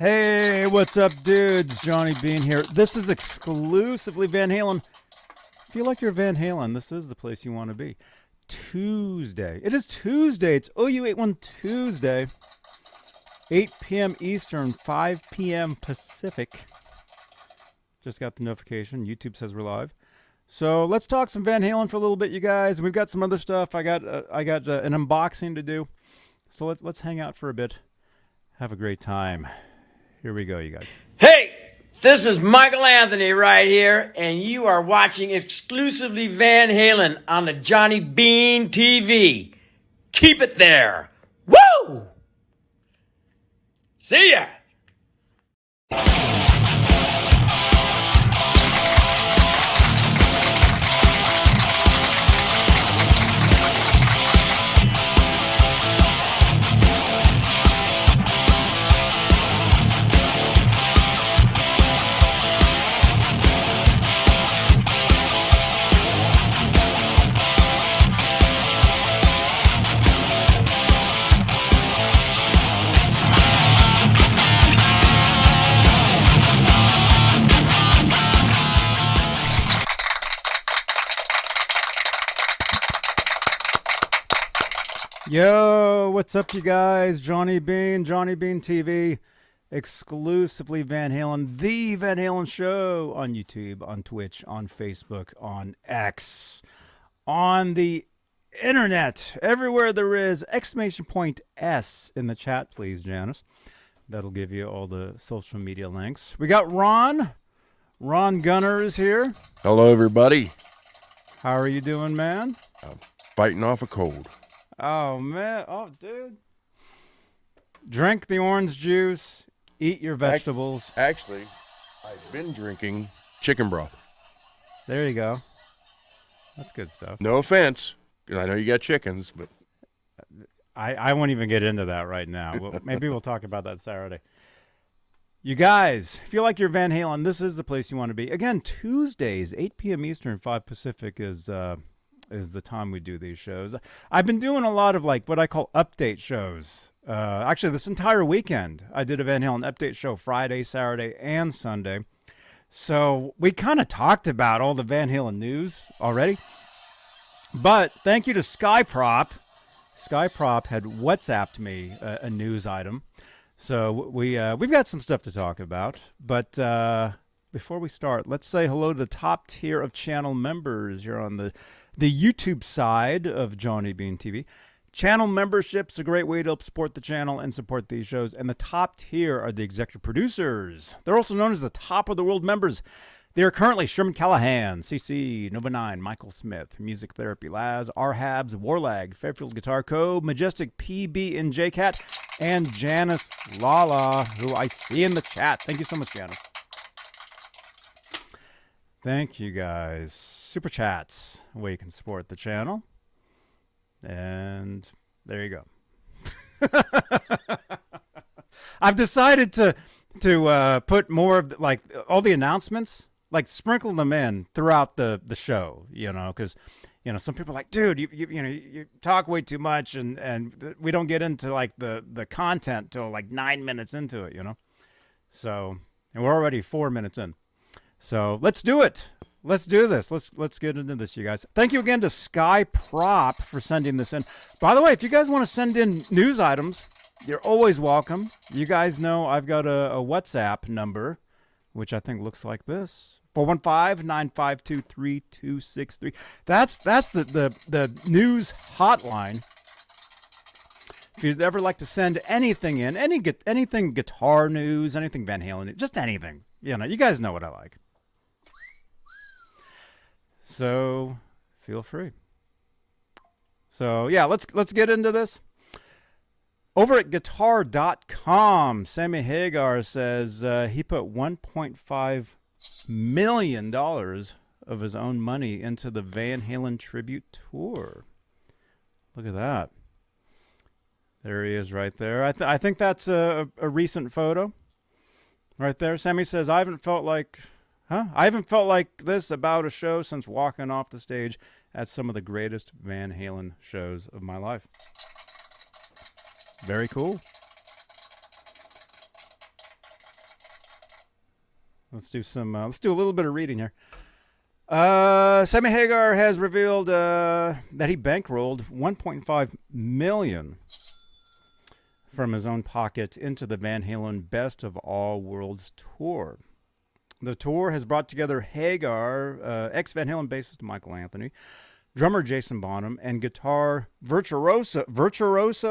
Hey, what's up, dudes? Johnny Bean here. This is exclusively Van Halen. If you like your Van Halen, this is the place you want to be. Tuesday. It is Tuesday. It's OU81 Tuesday. 8 p.m. Eastern, 5 p.m. Pacific. Just got the notification. YouTube says we're live. So let's talk some Van Halen for a little bit, you guys. We've got some other stuff. I got an unboxing to do. So let's hang out for a bit. Have a great time. Here we go, you guys. Hey, this is Michael Anthony right here, and you are watching exclusively Van Halen on the Johnny Bean TV. Keep it there. Woo! See ya! Yo, what's up, you guys? Johnny Bean TV, exclusively Van Halen, the Van Halen Show on YouTube, on Twitch, on Facebook, on X, on the internet, everywhere there is, exclamation point S in the chat, please, Janice. That'll give you all the social media links. We got Ron Gunner is here. Hello, everybody. How are you doing, man? Fighting off a cold. Oh, man. Oh, dude. Drink the orange juice. Eat your vegetables. Actually, I've been drinking chicken broth. There you go. That's good stuff. No offense, 'cause I know you got chickens, but I won't even get into that right now. Maybe we'll talk about that Saturday. You guys, if you like your Van Halen, this is the place you want to be. Again, Tuesdays, 8 p.m. Eastern, 5 Pacific is the time we do these shows. I've been doing a lot of like what I call update shows. Actually, this entire weekend, I did a Van Halen update show Friday, Saturday, and Sunday. So we kind of talked about all the Van Halen news already. But thank you to Skyprop. Skyprop had WhatsApped me a news item. So we've got some stuff to talk about. But before we start, let's say hello to the top tier of channel members. You're on the YouTube side of Johnny Bean TV. Channel membership's a great way to help support the channel and support these shows. And the top tier are the executive producers. They're also known as the top of the world members. They are currently Sherman Callahan, CC, Nova 9, Michael Smith, Music Therapy Laz, R-Habs, Warlag, Fairfield Guitar Co., Majestic PB and JCat, and Janice Lala, who I see in the chat. Thank you so much, Janice. Thank you, guys. Super chats, where you can support the channel. And there you go. I've decided to put more of like all the announcements, like sprinkle them in throughout the show, because some people are like, dude, you talk way too much, and we don't get into like the content till like 9 minutes into it, So, and we're already 4 minutes in. So let's do it. Let's do this. Let's get into this, you guys. Thank you again to Skyprop for sending this in. By the way, if you guys want to send in news items, you're always welcome. You guys know I've got a WhatsApp number, which I think looks like this. 415-952-3263. That's the news hotline. If you'd ever like to send anything in, anything guitar news, anything Van Halen, just anything. You guys know what I like. So feel free. So yeah, let's get into this. Over at guitar.com, Sammy Hagar says he put $1.5 million of his own money into the Van Halen tribute tour. Look at that. There he is right there. I think that's a recent photo right there. Sammy says, I haven't felt like this about a show since walking off the stage at some of the greatest Van Halen shows of my life. Very cool. Let's do a little bit of reading here. Sammy Hagar has revealed that he bankrolled $1.5 million from his own pocket into the Van Halen Best of All Worlds tour. The tour has brought together Hagar, ex-Van Halen bassist Michael Anthony, drummer Jason Bonham, and guitar virtuoso. Virtuoso.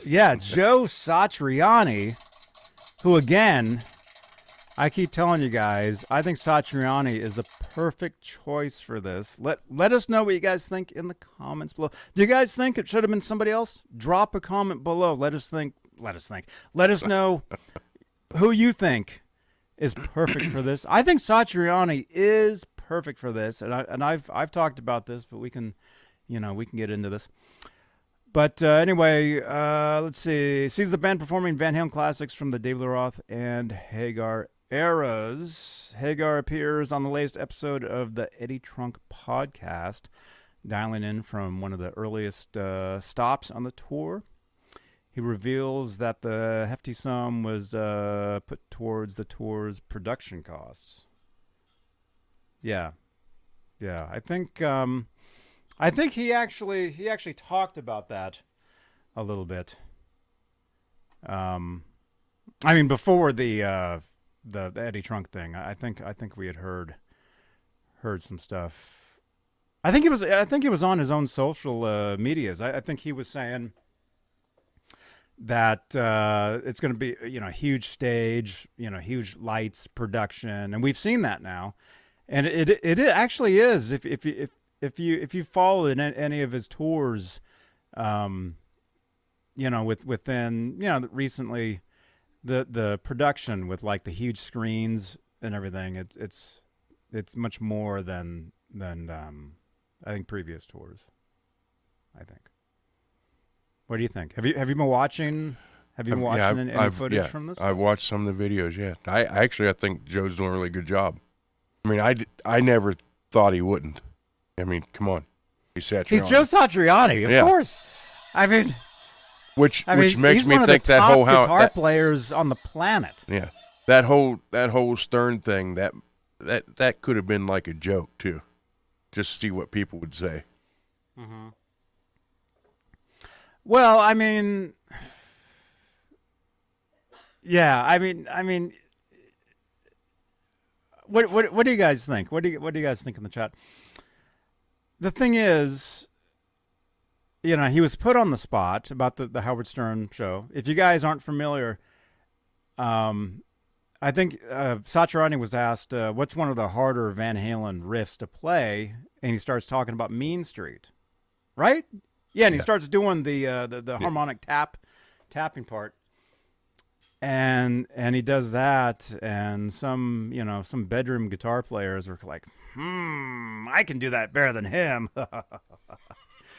Yeah, Joe Satriani, who again, I keep telling you guys, I think Satriani is the perfect choice for this. Let us know what you guys think in the comments below. Do you guys think it should have been somebody else? Drop a comment below. Let us know who you think is perfect for this. I think Satriani is perfect for this, and I've talked about this, but we can get into this. But anyway, let's see. Sees the band performing Van Halen classics from the David Lee Roth and Hagar eras. Hagar appears on the latest episode of the Eddie Trunk podcast, dialing in from one of the earliest stops on the tour. He reveals that the hefty sum was put towards the tour's production costs. Yeah. I think he actually talked about that a little bit. I mean, before the Eddie Trunk thing, I think we had heard some stuff. I think it was on his own social medias. I think he was saying that it's going to be a huge stage, huge lights, production, and we've seen that now, and it actually is. If you followed any of his tours, within recently, the production with like the huge screens and everything, it's much more than I think previous tours. I think. What do you think? Have you been watching? Have you been watching any footage from this? I've watched some of the videos. Yeah, I think Joe's doing a really good job. I mean, I never thought he wouldn't. I mean, come on. He's Joe Satriani, of course. I mean, which makes he's me one think of the that top whole guitar players on the planet. Yeah, that whole Stern thing that could have been like a joke too, just to see what people would say. Mm-hmm. Well, I mean, yeah, I mean, what do you guys think? What do you guys think in the chat? The thing is, he was put on the spot about the Howard Stern show. If you guys aren't familiar, I think Satriani was asked, what's one of the harder Van Halen riffs to play? And he starts talking about Mean Street, right? Yeah, and he starts doing the harmonic tapping part. And he does that, and some bedroom guitar players were like, I can do that better than him.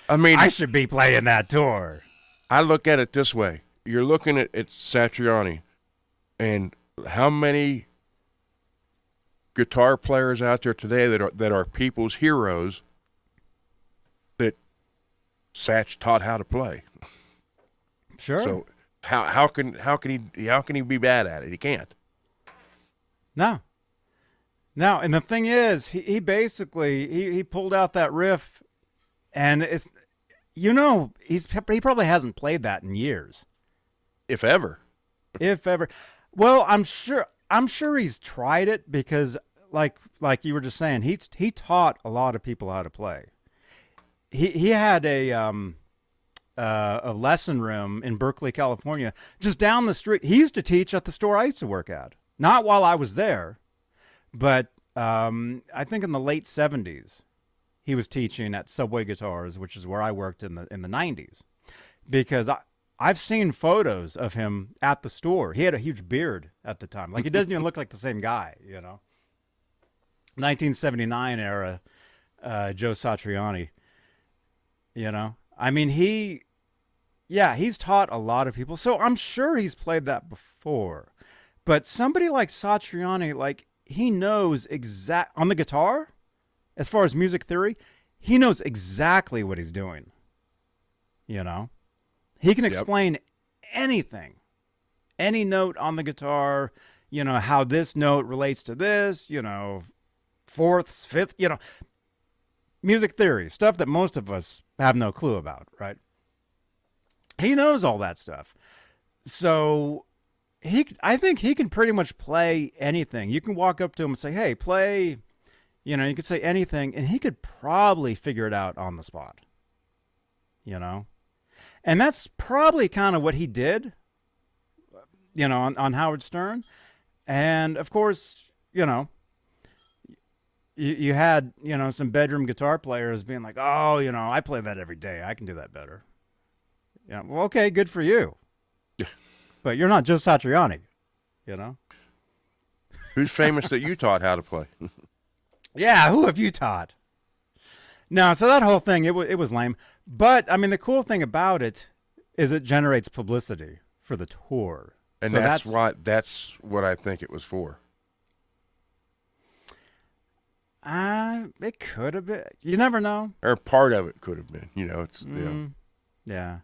I mean, I should be playing that tour. I look at it this way. You're looking at Satriani, and how many guitar players out there today that are people's heroes that Satch taught how to play? Sure. So how can he be bad at it? He can't. No, and the thing is, he basically he pulled out that riff, and it's he probably hasn't played that in years, if ever. Well, I'm sure he's tried it, because like you were just saying, he taught a lot of people how to play. He had a lesson room in Berkeley, California, just down the street. He used to teach at the store I used to work at. Not while I was there, but I think in the late 70s, he was teaching at Subway Guitars, which is where I worked in the 90s. Because I've seen photos of him at the store. He had a huge beard at the time. Like, he doesn't even look like the same guy, 1979 era Joe Satriani, I mean, he's taught a lot of people, so I'm sure he's played that before. But somebody like Satriani, like, he knows on the guitar, as far as music theory, he knows exactly what he's doing. You know, he can Yep. explain anything, any note on the guitar, you know, how this note relates to this, you know, fourths, fifth, you know, music theory, stuff that most of us have no clue about, right? He knows all that stuff. So I think he can pretty much play anything. You can walk up to him and say, hey, play, you know, you could say anything, and he could probably figure it out on the spot, you know? And that's probably kind of what he did, you know, on Howard Stern. And of course, you know, you had, you know, some bedroom guitar players being like, oh, you know, I play that every day. I can do that better. Yeah, well, okay, good for you. But you're not Joe Satriani, you know? Who's famous that you taught how to play? Yeah, who have you taught? No, so that whole thing, it was lame. But, I mean, the cool thing about it is it generates publicity for the tour. And So that's what I think it was for. It could have been. You never know. Or part of it could have been. You know, it's you know, Yeah.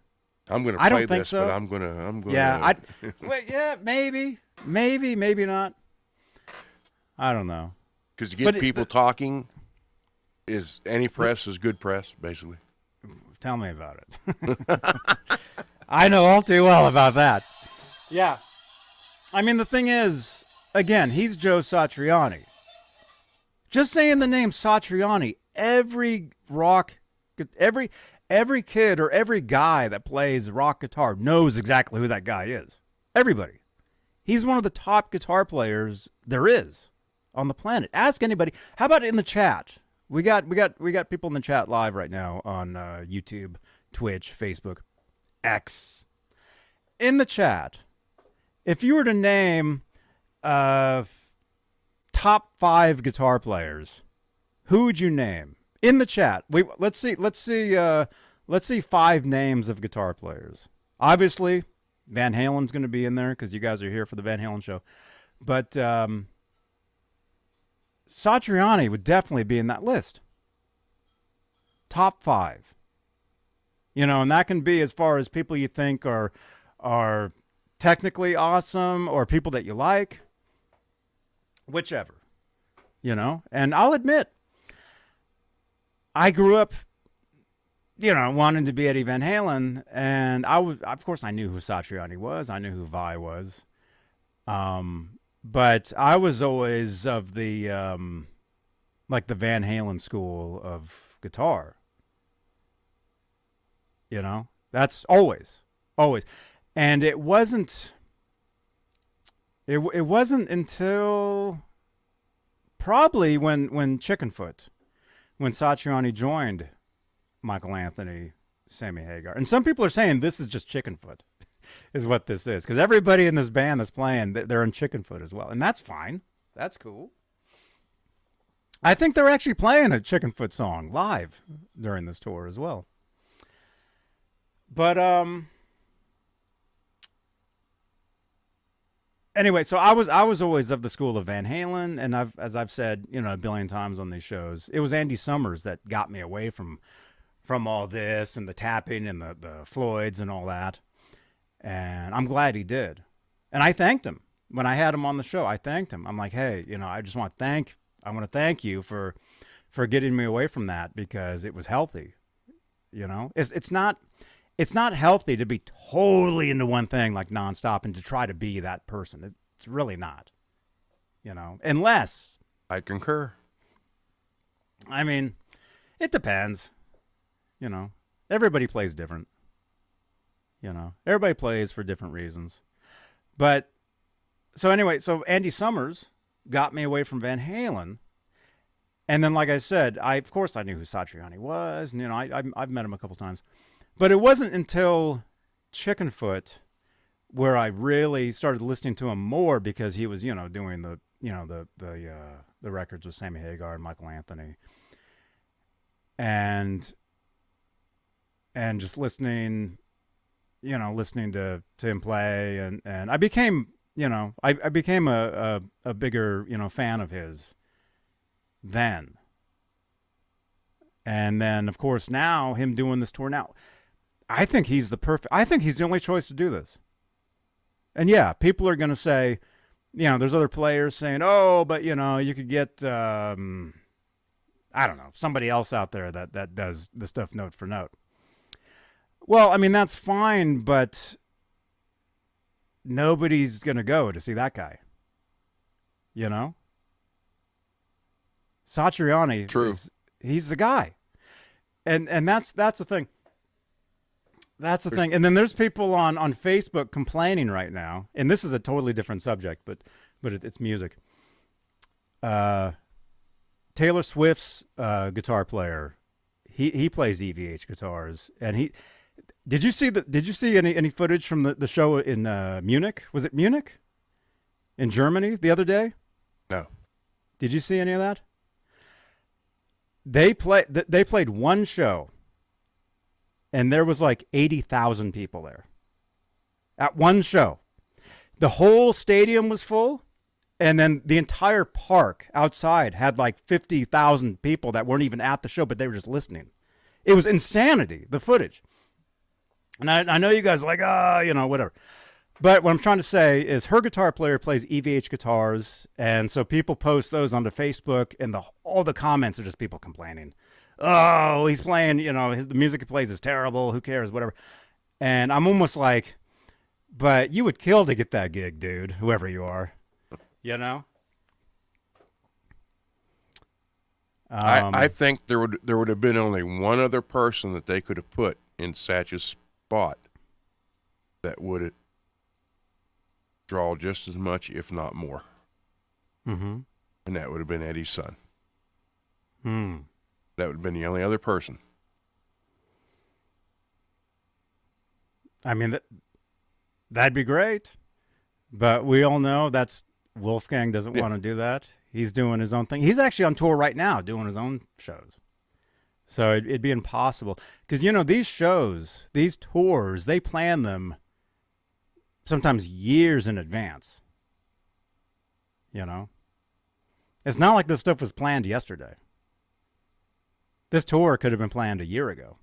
I'm going to I play don't think this, so. but I'm going to. Yeah, wait, yeah, maybe, maybe not. I don't know. Because to get But people talking is any press is good press, basically. Tell me about it. I know all too well about that. Yeah. I mean, the thing is, again, he's Joe Satriani. Just saying the name Satriani, every kid or every guy that plays rock guitar knows exactly who that guy is. Everybody. He's one of the top guitar players there is on the planet. Ask anybody. How about in the chat? We got people in the chat live right now on YouTube, Twitch, Facebook, X. In the chat, if you were to name top 5 guitar players, who would you name? In the chat. Let's see 5 names of guitar players. Obviously, Van Halen's going to be in there because you guys are here for the Van Halen show. But Satriani would definitely be in that list. Top 5. You know, and that can be as far as people you think are technically awesome or people that you like. Whichever. You know, and I'll admit, I grew up, you know, wanting to be Eddie Van Halen, and of course, I knew who Satriani was. I knew who Vi was. But I was always of the, like the Van Halen school of guitar. You know, that's always. And it wasn't until probably when Chickenfoot, when Satriani joined Michael Anthony, Sammy Hagar. And some people are saying this is just Chickenfoot, is what this is. Because everybody in this band that's playing, they're in Chickenfoot as well. And that's fine. That's cool. I think they're actually playing a Chickenfoot song live during this tour as well. But, anyway, so I was always of the school of Van Halen, and as I've said, you know, a billion times on these shows, it was Andy Summers that got me away from all this and the tapping and the Floyds and all that. And I'm glad he did. And I thanked him when I had him on the show. I thanked him. I'm like, hey, you know, I want to thank you for getting me away from that because it was healthy. You know, it's not healthy to be totally into one thing like nonstop and to try to be that person. It's really not, you know, unless. I concur. I mean, it depends. You know, everybody plays different. You know, everybody plays for different reasons. But so anyway, so Andy Summers got me away from Van Halen. And then, like I said, of course I knew who Satriani was. And, you know, I've met him a couple times. But it wasn't until Chickenfoot where I really started listening to him more because he was, you know, doing the records with Sammy Hagar and Michael Anthony. And just listening to him play and I became, you know, I became a bigger, you know, fan of his then. And then of course now him doing this tour now, I think he's the only choice to do this. And yeah, people are going to say, there's other players saying, oh, but you could get, I don't know, somebody else out there that does the stuff note for note. Well, I mean, that's fine, but nobody's going to go to see that guy. Satriani, True. He's the guy. And that's the thing. That's the thing. And then there's people on Facebook complaining right now, and this is a totally different subject, but it's music. Taylor Swift's guitar player, he plays EVH guitars, and did you see any footage from the show in Munich? Was it Munich? In Germany the other day? No. Did you see any of that? They played one show, and there was like 80,000 people there at one show. The whole stadium was full, and then the entire park outside had like 50,000 people that weren't even at the show, but they were just listening. It was insanity, the footage. And I know you guys are like, whatever. But what I'm trying to say is her guitar player plays EVH guitars, and so people post those onto Facebook, and all the comments are just people complaining. Oh, he's playing, the music he plays is terrible. Who cares? Whatever. And I'm almost like, but you would kill to get that gig, dude, whoever you are. I think there would have been only one other person that they could have put in Satch's spot that would draw just as much, if not more. Mm-hmm. And that would have been Eddie's son. Hmm. That would have been the only other person. I mean, that'd be great. But we all know Wolfgang doesn't want to do that. He's doing his own thing. He's actually on tour right now doing his own shows. So it'd be impossible. Because, these shows, these tours, they plan them sometimes years in advance. It's not like this stuff was planned yesterday. This tour could have been planned a year ago.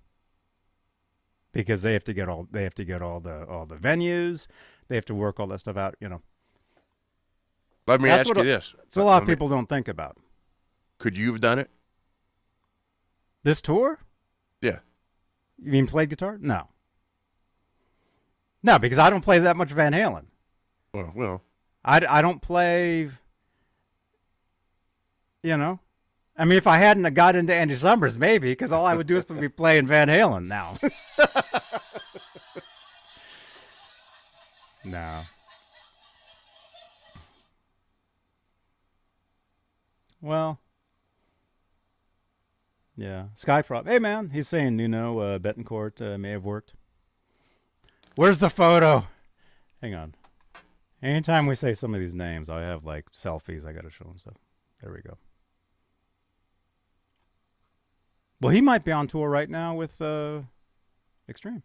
Because they have to get all the venues, they have to work all that stuff out, Let me ask you this. That's what a lot of people don't think about. Could you have done it? This tour? Yeah. You mean played guitar? No. No, because I don't play that much Van Halen. Well. I don't play, I mean, if I hadn't got into Andy Summers, maybe, because all I would do is be playing Van Halen now. No. Well, yeah. Skyprop. Hey, man, he's saying Nuno Betancourt may have worked. Where's the photo? Hang on. Anytime we say some of these names, I have like selfies I got to show and stuff. There we go. Well, he might be on tour right now with Extreme.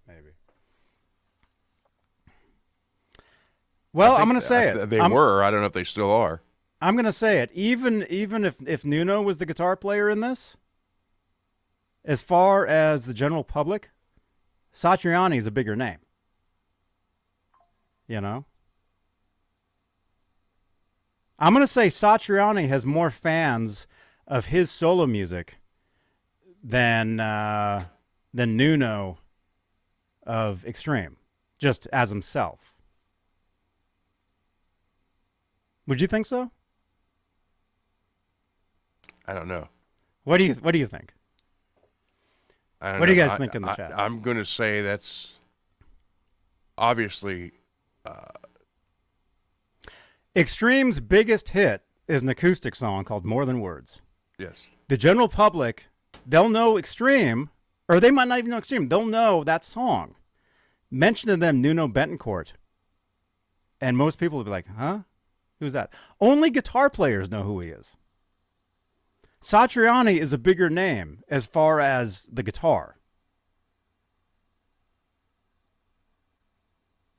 Maybe. Well, I'm going to say it. They were. I don't know if they still are. I'm going to say it. Even if Nuno was the guitar player in this, as far as the general public, Satriani is a bigger name. I'm going to say Satriani has more fans of his solo music than Nuno of Extreme, just as himself. Would you think so? I don't know. What do you think? What do you guys think in the chat? I'm going to say that's obviously Extreme's biggest hit is an acoustic song called More Than Words. yes. The general public, they'll know Extreme, or they might not even know Extreme. They'll know that song. Mention to them Nuno Betancourt, and most people will be like, huh? Who's that? Only guitar players know who he is. Satriani is a bigger name as far as the guitar.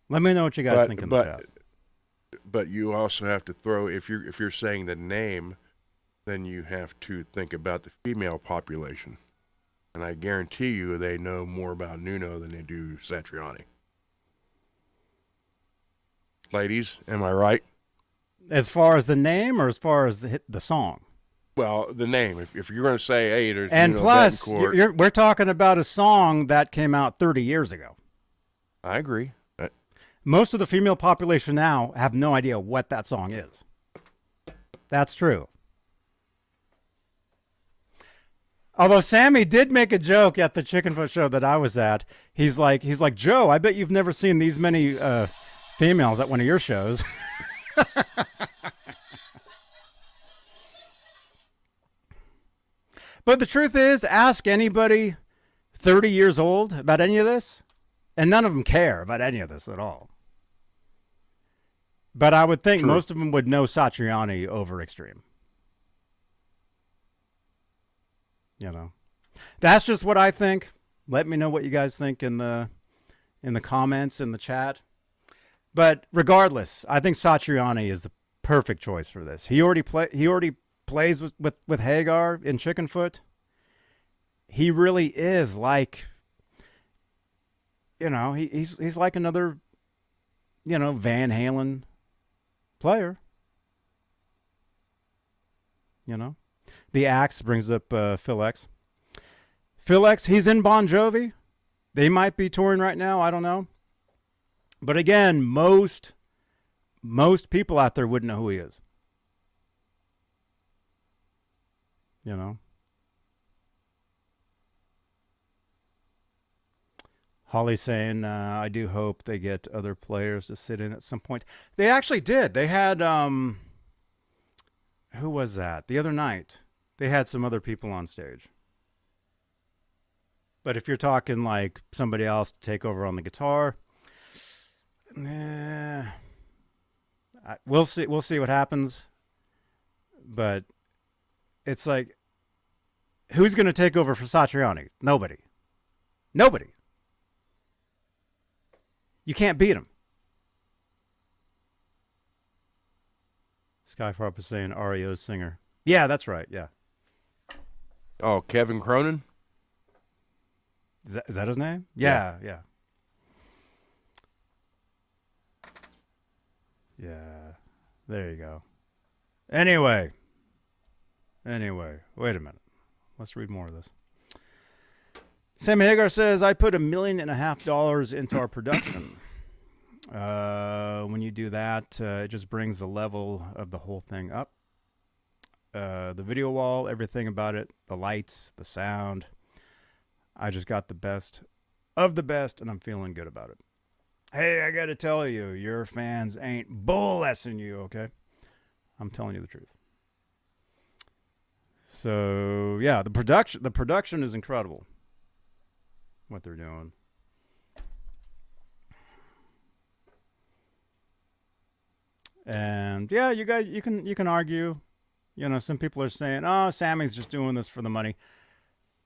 Let me know what you guys think in the chat. But you also have to throw, if you're saying the name, then you have to think about the female population. And I guarantee you they know more about Nuno than they do Satriani. Ladies, am I right? As far as the name or as far as the song? Well, the name. If you're going to say, hey, there's And Nuno plus, Betancourt, we're talking about a song that came out 30 years ago. I agree. Most of the female population now have no idea what that song is. That's true. Although Sammy did make a joke at the Chicken Foot show that I was at. He's like, Joe, I bet you've never seen these many females at one of your shows. But the truth is, ask anybody 30 years old about any of this, and none of them care about any of this at all. But I would think most of them would know Satriani over Extreme. You know, that's just what I think. Let me know what you guys think in the comments, in the chat. But regardless, I think Satriani is the perfect choice for this. He already plays with Hagar in Chickenfoot. He really is like, you know, he's like another, you know, Van Halen player. You know, the Axe brings up Phil X. Phil X, he's in Bon Jovi. They might be touring right now. I don't know. But again, most people out there wouldn't know who he is. You know. Holly's saying, I do hope they get other players to sit in at some point. They actually did. They had, who was that? The other night, they had some other people on stage. But if you're talking like somebody else to take over on the guitar, we'll see. We'll see what happens. But it's like, who's going to take over for Satriani? Nobody. You can't beat him. Skyfarp is saying REO's singer. Yeah, that's right. Yeah. Oh, Kevin Cronin? Is that his name? Yeah. There you go. Anyway, wait a minute. Let's read more of this. Sammy Hagar says, I put $1.5 million into our production. When you do that, it just brings the level of the whole thing up. The video wall, everything about it, the lights, the sound. I just got the best of the best, and I'm feeling good about it. Hey, I got to tell you, your fans ain't bull-essing you, okay? I'm telling you the truth. So, yeah, the production is incredible. What they're doing. And yeah, you guys, you can argue. You know, some people are saying, "Oh, Sammy's just doing this for the money."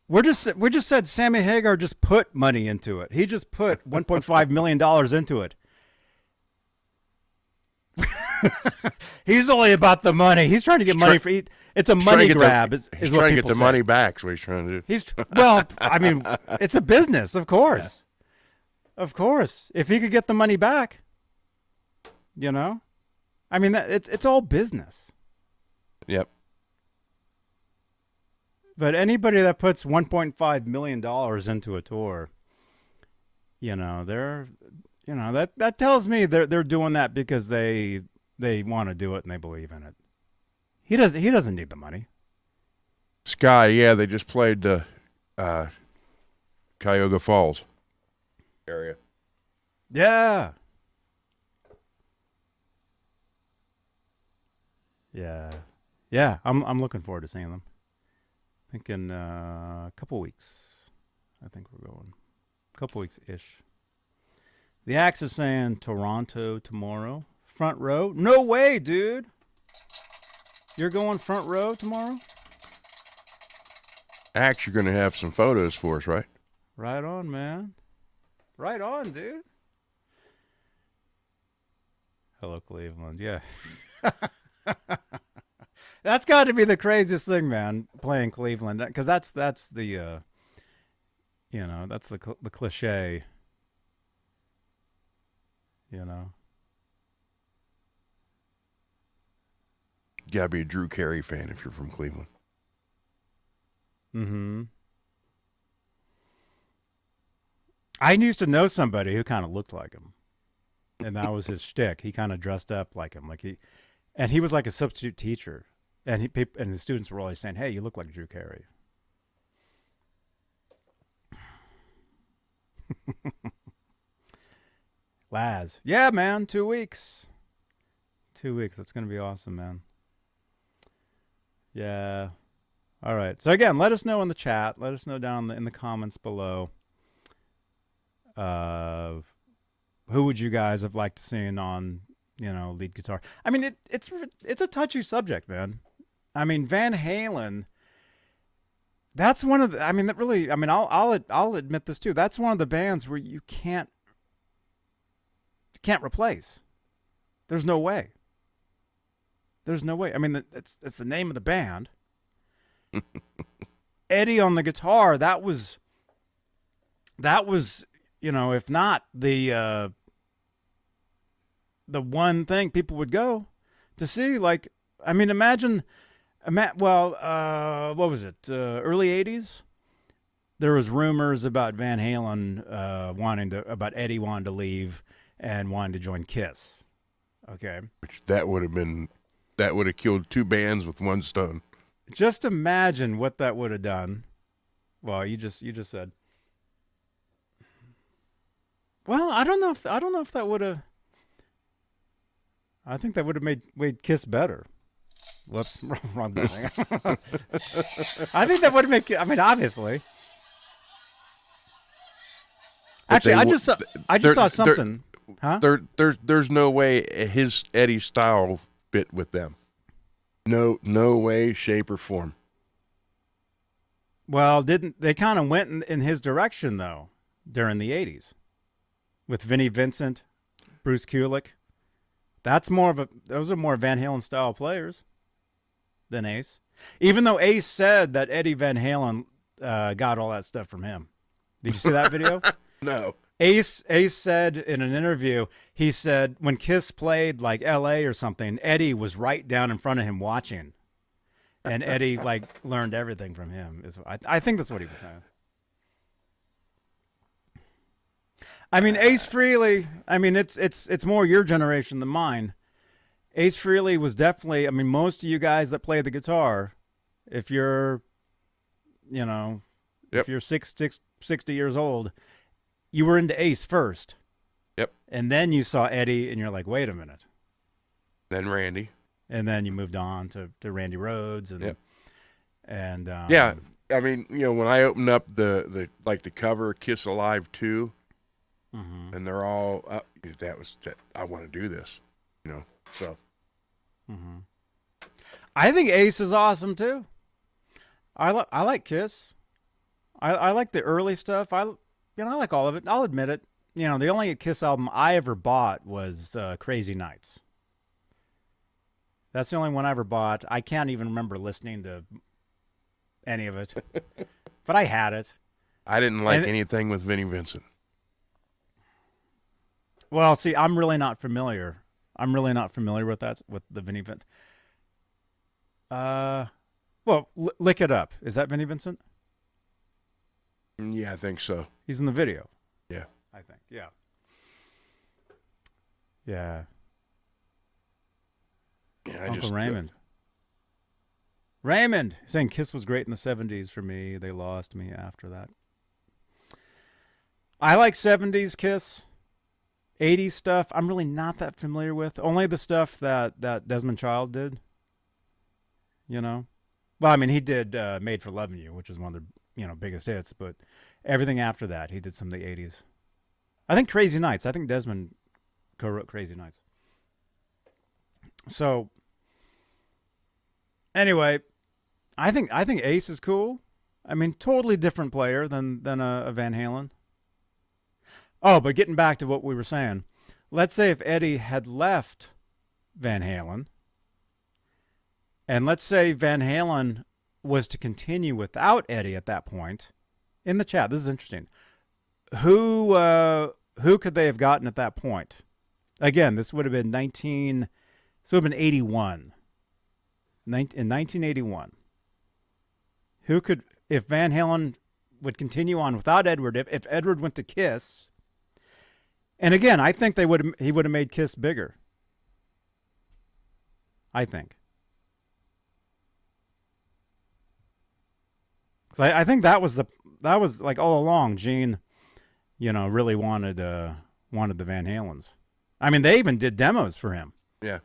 We just said Sammy Hagar just put money into it. He just put $1.5 million into it. He's only about the money. He's trying to get money for. It's a money grab. He's trying to get the money back. So he's trying to do. Well, I mean, it's a business, of course. Yeah. Of course, if he could get the money back, you know, I mean, it's all business. Yep. But anybody that puts $1.5 million into a tour, you know, that tells me they're doing that because they want to do it and they believe in it. He doesn't need the money. Sky, yeah, they just played Cuyahoga Falls area. Yeah. Yeah. I'm looking forward to seeing them. I think in a couple weeks. I think we're going. A couple weeks-ish. The Axe is saying Toronto tomorrow. Front row? No way, dude. You're going front row tomorrow? Axe, you're going to have some photos for us, right? Right on, man. Right on, dude. Hello, Cleveland. Yeah. That's got to be the craziest thing, man, playing Cleveland. Because that's the You know, that's the cliche. You know. You gotta be a Drew Carey fan if you're from Cleveland. Mm-hmm. I used to know somebody who kind of looked like him, and that was his shtick. He kind of dressed up like him, and he was like a substitute teacher, and and the students were always saying, "Hey, you look like Drew Carey." Laz, yeah, man, 2 weeks. 2 weeks. That's gonna be awesome, man. Yeah. All right. So again, let us know in the chat. Let us know down in the comments below. Who would you guys have liked to see on, lead guitar? I mean, it's a touchy subject, man. I mean, Van Halen. That's one of the. I mean, that really. I mean, I'll admit this too. That's one of the bands where you can't replace. There's no way. There's no way. I mean, it's the name of the band. Eddie on the guitar. That was. If not the one thing people would go to see. Like, I mean, imagine, what was it? Early 80s? There was rumors about Van Halen about Eddie wanting to leave and wanting to join Kiss. Okay. That would have killed two bands with one stone. Just imagine what that would have done. Well, you just said. Well, I don't know if that would have. I think that would have made Kiss better. Whoops, wrong thing. I think that would have made. I mean, obviously. Actually, I just saw something. Huh? There's no way Eddie's style fit with them. No way, shape, or form. Well, they kind of went in his direction though during the 80s with Vinnie Vincent, Bruce Kulick. Those are more Van Halen style players than Ace. Even though Ace said that Eddie Van Halen got all that stuff from him. Did you see that video? No. Ace said in an interview, he said when Kiss played like L.A. or something, Eddie was right down in front of him watching. And Eddie learned everything from him. I think that's what he was saying. I mean, Ace Frehley, I mean, it's more your generation than mine. Ace Frehley was definitely, I mean, most of you guys that play the guitar, if you're, if you're 60 years old, you were into Ace first. Yep. And then you saw Eddie and you're like, wait a minute. Then Randy. And then you moved on to Randy Rhoads and, yep. And, yeah. I mean, when I opened up the cover Kiss Alive 2, mm-hmm. and they're all, I want to do this, so. Mm-hmm. I think Ace is awesome too. I like Kiss. I like the early stuff. I like all of it. I'll admit it. The only Kiss album I ever bought was Crazy Nights. That's the only one I ever bought. I can't even remember listening to any of it, but I had it. I didn't like anything with Vinnie Vincent. Well, see, I'm really not familiar with that, with the Vinnie Vincent. Well, Lick It Up. Is that Vinnie Vincent? Yeah, I think so. He's in the video. Yeah. I think. Yeah. Yeah. Yeah, Uncle Raymond. Raymond saying Kiss was great in the 70s for me. They lost me after that. I like 70s Kiss. 80s stuff, I'm really not that familiar with. Only the stuff that Desmond Child did. Well, I mean, he did Made for Loving You, which is one of the biggest hits. But everything after that, he did some of the 80s. I think Crazy Nights. I think Desmond co-wrote Crazy Nights. So, anyway, I think Ace is cool. I mean, totally different player than a Van Halen. Oh, but getting back to what we were saying, let's say if Eddie had left Van Halen, and let's say Van Halen was to continue without Eddie at that point, in the chat. This is interesting. Who could they have gotten at that point? Again, this would have been 81. In 1981. Who could, if Van Halen would continue on without Edward, if Edward went to Kiss, and again, I think he would have made Kiss bigger. I think. So I think that was like all along, Gene, really wanted the Van Halens. I mean, they even did demos for him. Yeah.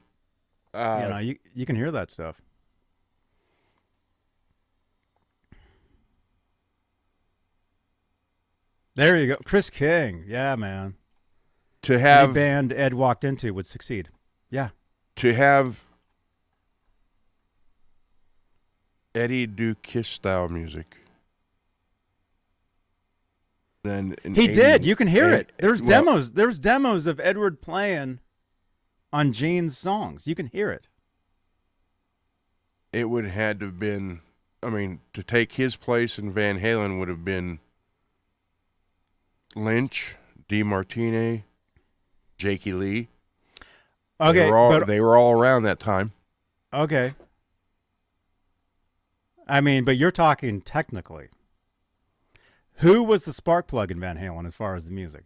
You can hear that stuff. There you go. Chris King. Yeah, man. To have any band Ed walked into would succeed. Yeah. To have Eddie do Kiss style music. Then he did. You can hear it. There's demos. There's demos of Edward playing on Gene's songs. You can hear it. It would have had to have been, I mean, to take his place in Van Halen would have been Lynch, DeMartini, Jakey Lee. Okay, they were all around that time. Okay. I mean, but you're talking technically. Who was the spark plug in Van Halen as far as the music?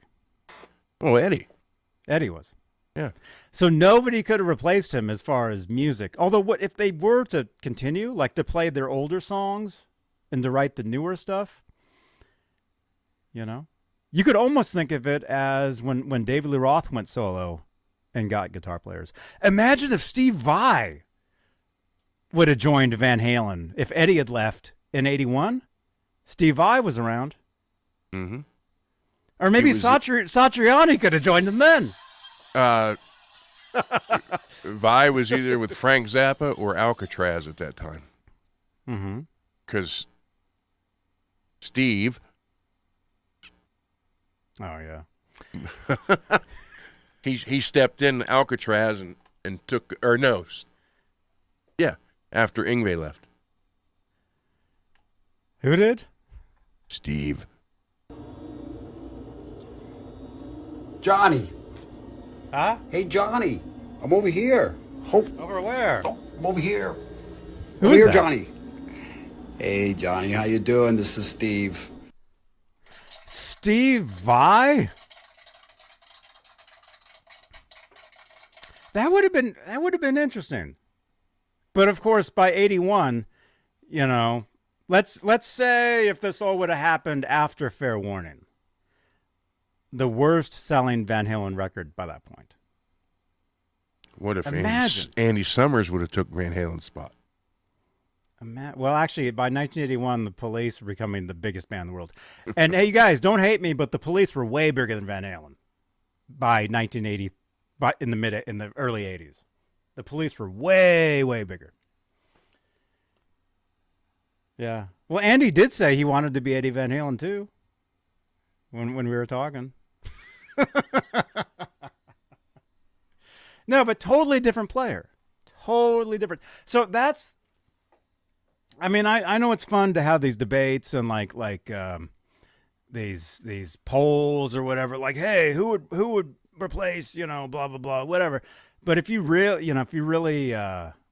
Oh, Eddie. Eddie was. Yeah. So nobody could have replaced him as far as music. Although, what if they were to continue, like to play their older songs and to write the newer stuff? You could almost think of it as when David Lee Roth went solo and got guitar players. Imagine if Steve Vai would have joined Van Halen. If Eddie had left in 81, Steve Vai was around. Mm-hmm. Or maybe Satriani could have joined him then. Vai was either with Frank Zappa or Alcatraz at that time. Mm-hmm. Because Steve... Oh, yeah. He stepped in Alcatraz and took... Or no. Yeah, after Yngwie left. Who did? Steve. Johnny. Huh? Hey, Johnny. I'm over here. Over where? Oh, I'm over here. Who over is here, that? Johnny. Hey, Johnny. How you doing? This is Steve. Steve Vai? That would have been interesting. But of course, by 81, let's say if this all would have happened after Fair Warning, the worst selling Van Halen record by that point. What if Imagine. Andy Summers would have took Van Halen's spot? Well, actually, by 1981, the Police were becoming the biggest band in the world. And hey, you guys, don't hate me, but the Police were way bigger than Van Halen by 1980, in the early 80s. The Police were way, way bigger. Yeah. Well, Andy did say he wanted to be Eddie Van Halen too. When we were talking. No, but totally different player. Totally different. So that's. I mean, I know it's fun to have these debates and like these polls or whatever. Like, hey, who would replace blah blah blah whatever. But if you really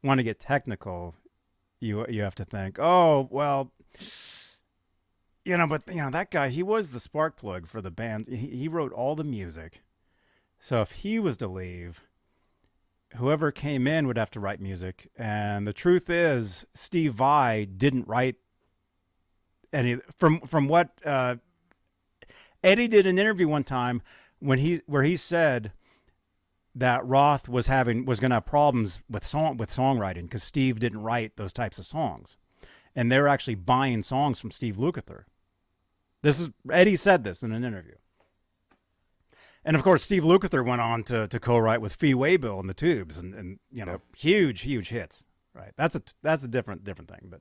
want to get technical, you have to think, oh well, but that guy, he was the spark plug for the band. He wrote all the music. So if he was to leave, whoever came in would have to write music. And the truth is, Steve Vai didn't write any. From what Eddie did an interview one time where he said that Roth was going to have problems with songwriting because Steve didn't write those types of songs, and they were actually buying songs from Steve Lukather. Eddie said this in an interview. And of course, Steve Lukather went on to co-write with Fee Waybill and the Tubes, and Yep. huge hits. Right? That's a different thing. But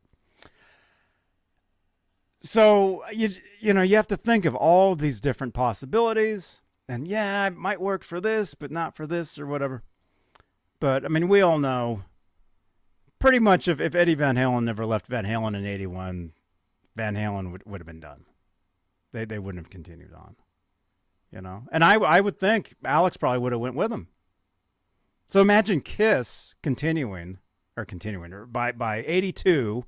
so you have to think of all these different possibilities, and yeah, it might work for this, but not for this or whatever. But I mean, we all know pretty much if Eddie Van Halen never left Van Halen in 81, Van Halen would have been done. they wouldn't have continued on. You know, and I would think Alex probably would have went with him. So imagine Kiss continuing or by 82,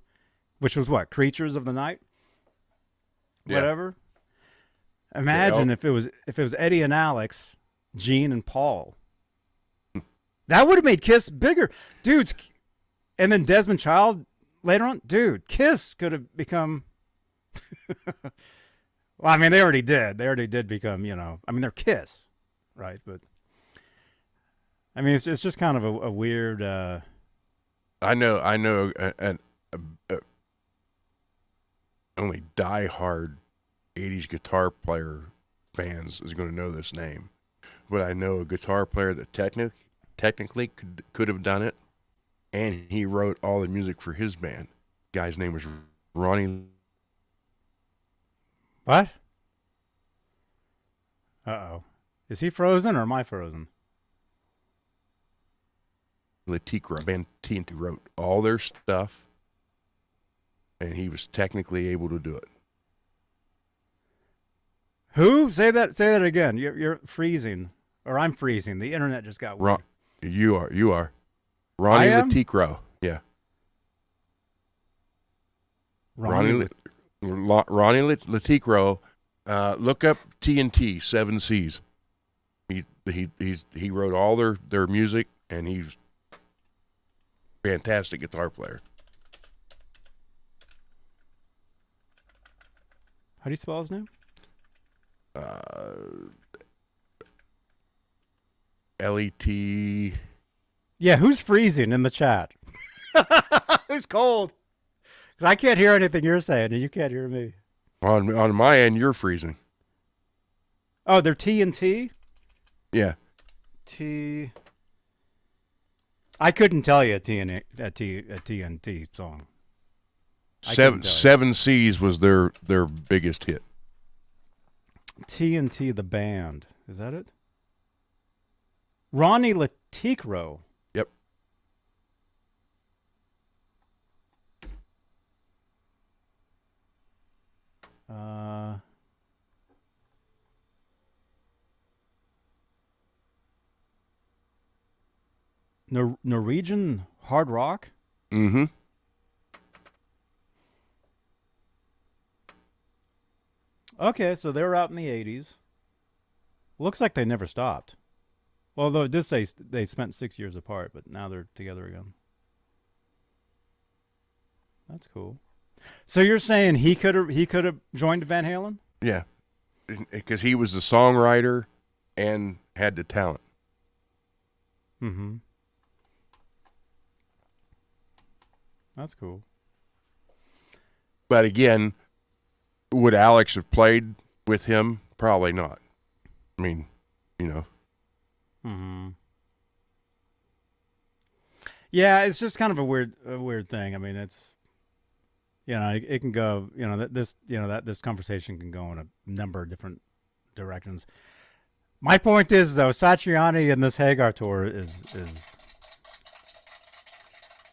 which was what, Creatures of the Night, whatever. Imagine if it was Eddie and Alex, Gene and Paul. That would have made Kiss bigger, dudes. And then Desmond Child later on, dude. Kiss could have become. Well, I mean, they already did. They already did become, you know. I mean, they're Kiss, right? But I mean, it's just kind of a weird. I know. Only diehard '80s guitar player fans is going to know this name, but I know a guitar player that technically could have done it, and he wrote all the music for his band. The guy's name was Ronnie. What? Uh-oh. Is he frozen or am I frozen? Latikra, band TNT, wrote all their stuff, and he was technically able to do it. Who? Say that again. You're freezing, or I'm freezing. The internet just got weird. You are. Ronnie Latikra. Yeah. Ronnie Latikra. Look up TNT 7 C's. He wrote all their music, and he's a fantastic guitar player. How do you spell his name? LET. Yeah, who's freezing in the chat? Who's cold? Because I can't hear anything you're saying, and you can't hear me. On my end, you're freezing. Oh, they're TNT? Yeah. I couldn't tell you a TNT song. Seven C's was their biggest hit. TNT, the band. Is that it? Ronnie Latikra. Yep. Norwegian hard rock? Mm-hmm. Okay, so they were out in the 80s. Looks like they never stopped. Well, though it did say they spent 6 years apart, but now they're together again. That's cool. So you're saying he could have joined Van Halen? Yeah, because he was the songwriter and had the talent. Mm-hmm. That's cool. But again, would Alex have played with him? Probably not. I mean, you know. Mm-hmm. Yeah, it's just kind of a weird thing. I mean, it's, you know, it can go, you know, that this conversation can go in a number of different directions. My point is, though, Satriani and this Hagar tour is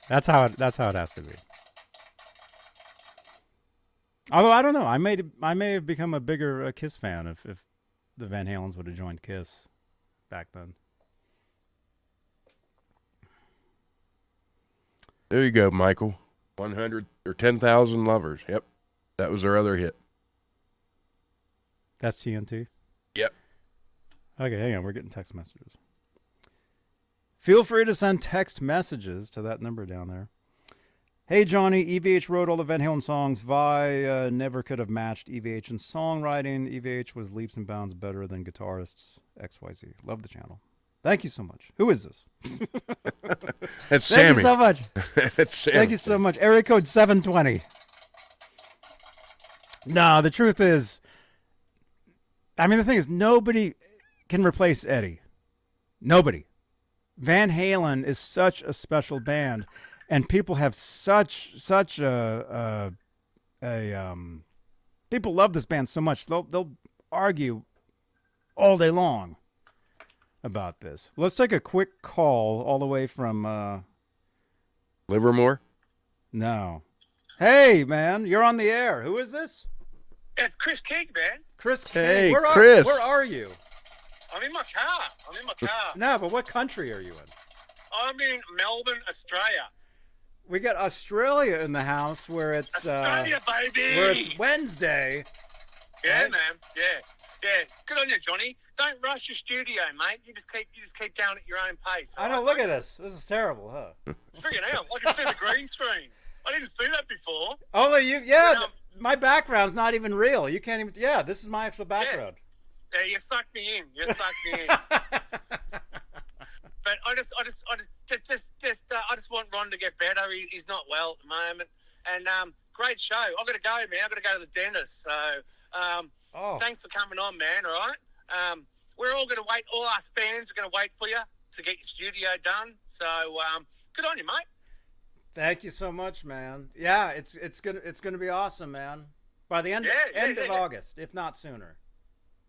that's how it has to be. Although I don't know, I may have become a bigger Kiss fan if the Van Halens would have joined Kiss back then. There you go, Michael. 100 or 10,000 Lovers. Yep, that was their other hit. That's TNT? Yep. Okay, hang on. We're getting text messages. Feel free to send text messages to that number down there. Hey, Johnny, EVH wrote all the Van Halen songs. Vi never could have matched EVH in songwriting. EVH was leaps and bounds better than Guitarists. XYZ. Love the channel. Thank you so much. Who is this? That's Thank Sammy. you so much. That's Sammy. Thank you so much. Area code 720. No, the truth is, I mean, the thing is, nobody can replace Eddie. Nobody. Van Halen is such a special band, and people have such a people love this band so much they'll argue all day long about this. Let's take a quick call all the way from Livermore? no. Hey man, you're on the air. Who is this? It's Chris King, man. Chris King. Hey, where Chris. Where are you? I'm in my car. No, but what country are you in? I'm in Melbourne, Australia. We got Australia in the house where it's Australia, baby. where it's Wednesday. Yeah, right? man. Yeah. Good on you, Johnny. Don't rush your studio, mate. You just keep going at your own pace. I know. Look at this. This is terrible, huh? It's freaking hell. I can see the green screen. I didn't see that before. Only you. Yeah. But, my background's not even real. You can't even. Yeah. This is my actual background. Yeah, you sucked me in. But I just want Ron to get better. He's not well at the moment. And great show. I've got to go, man. I've got to go to the dentist. So thanks for coming on, man. All right. We're all going to wait. All us fans are going to wait for you to get your studio done. So good on you, mate. Thank you so much, man. Yeah, it's gonna be awesome, man. By the end of August, if not sooner.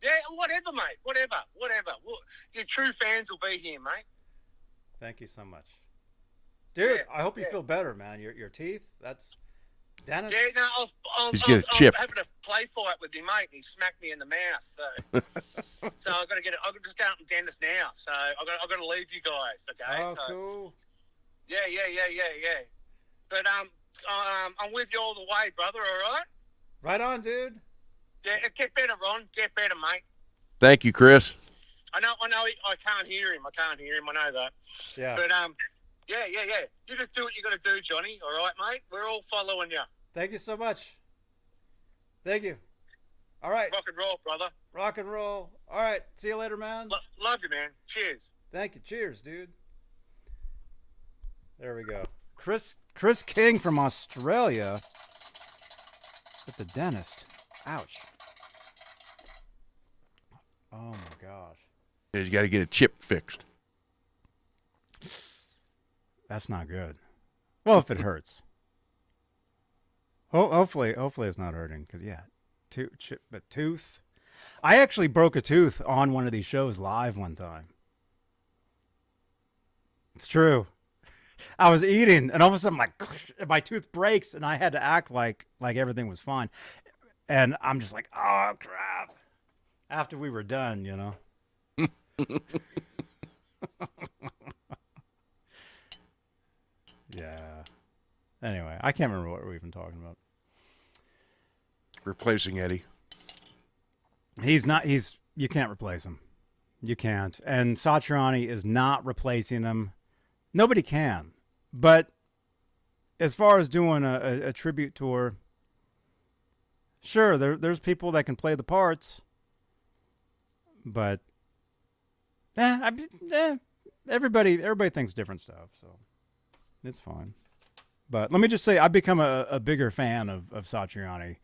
Yeah, whatever, mate. Whatever. Your true fans will be here, mate. Thank you so much, dude. Yeah, I hope you feel better, man. Your teeth. That's Dennis. Yeah, no, I was having a play fight with my mate, and he smacked me in the mouth. So, so I've got to get it. I'm just going to the dentist now. So I've got to leave you guys. Okay. Oh, so, cool. Yeah. But I'm with you all the way, brother. All right. Right on, dude. Yeah, get better, Ron. Get better, mate. Thank you, Chris. I know. I can't hear him. I know that. Yeah. But yeah. You just do what you got to do, Johnny. All right, mate. We're all following you. Thank you so much. Thank you. All right. Rock and roll, brother. Rock and roll. All right. See you later, man. Love you, man. Cheers. Thank you. Cheers, dude. There we go. Chris King from Australia at the dentist. Ouch. Oh my gosh. You got to get a chip fixed. That's not good. Well, if it hurts. Hopefully it's not hurting. Because, yeah, tooth. I actually broke a tooth on one of these shows live one time. It's true. I was eating, and all of a sudden, my tooth breaks, and I had to act like everything was fine. And I'm just like, oh, crap. After we were done, you know. Yeah. Anyway, I can't remember what we're even talking about. Replacing Eddie. You can't replace him. You can't. And Satriani is not replacing him. Nobody can. But as far as doing a tribute tour, sure, there's people that can play the parts. But everybody thinks different stuff, so it's fine. But let me just say, I've become a bigger fan of Satriani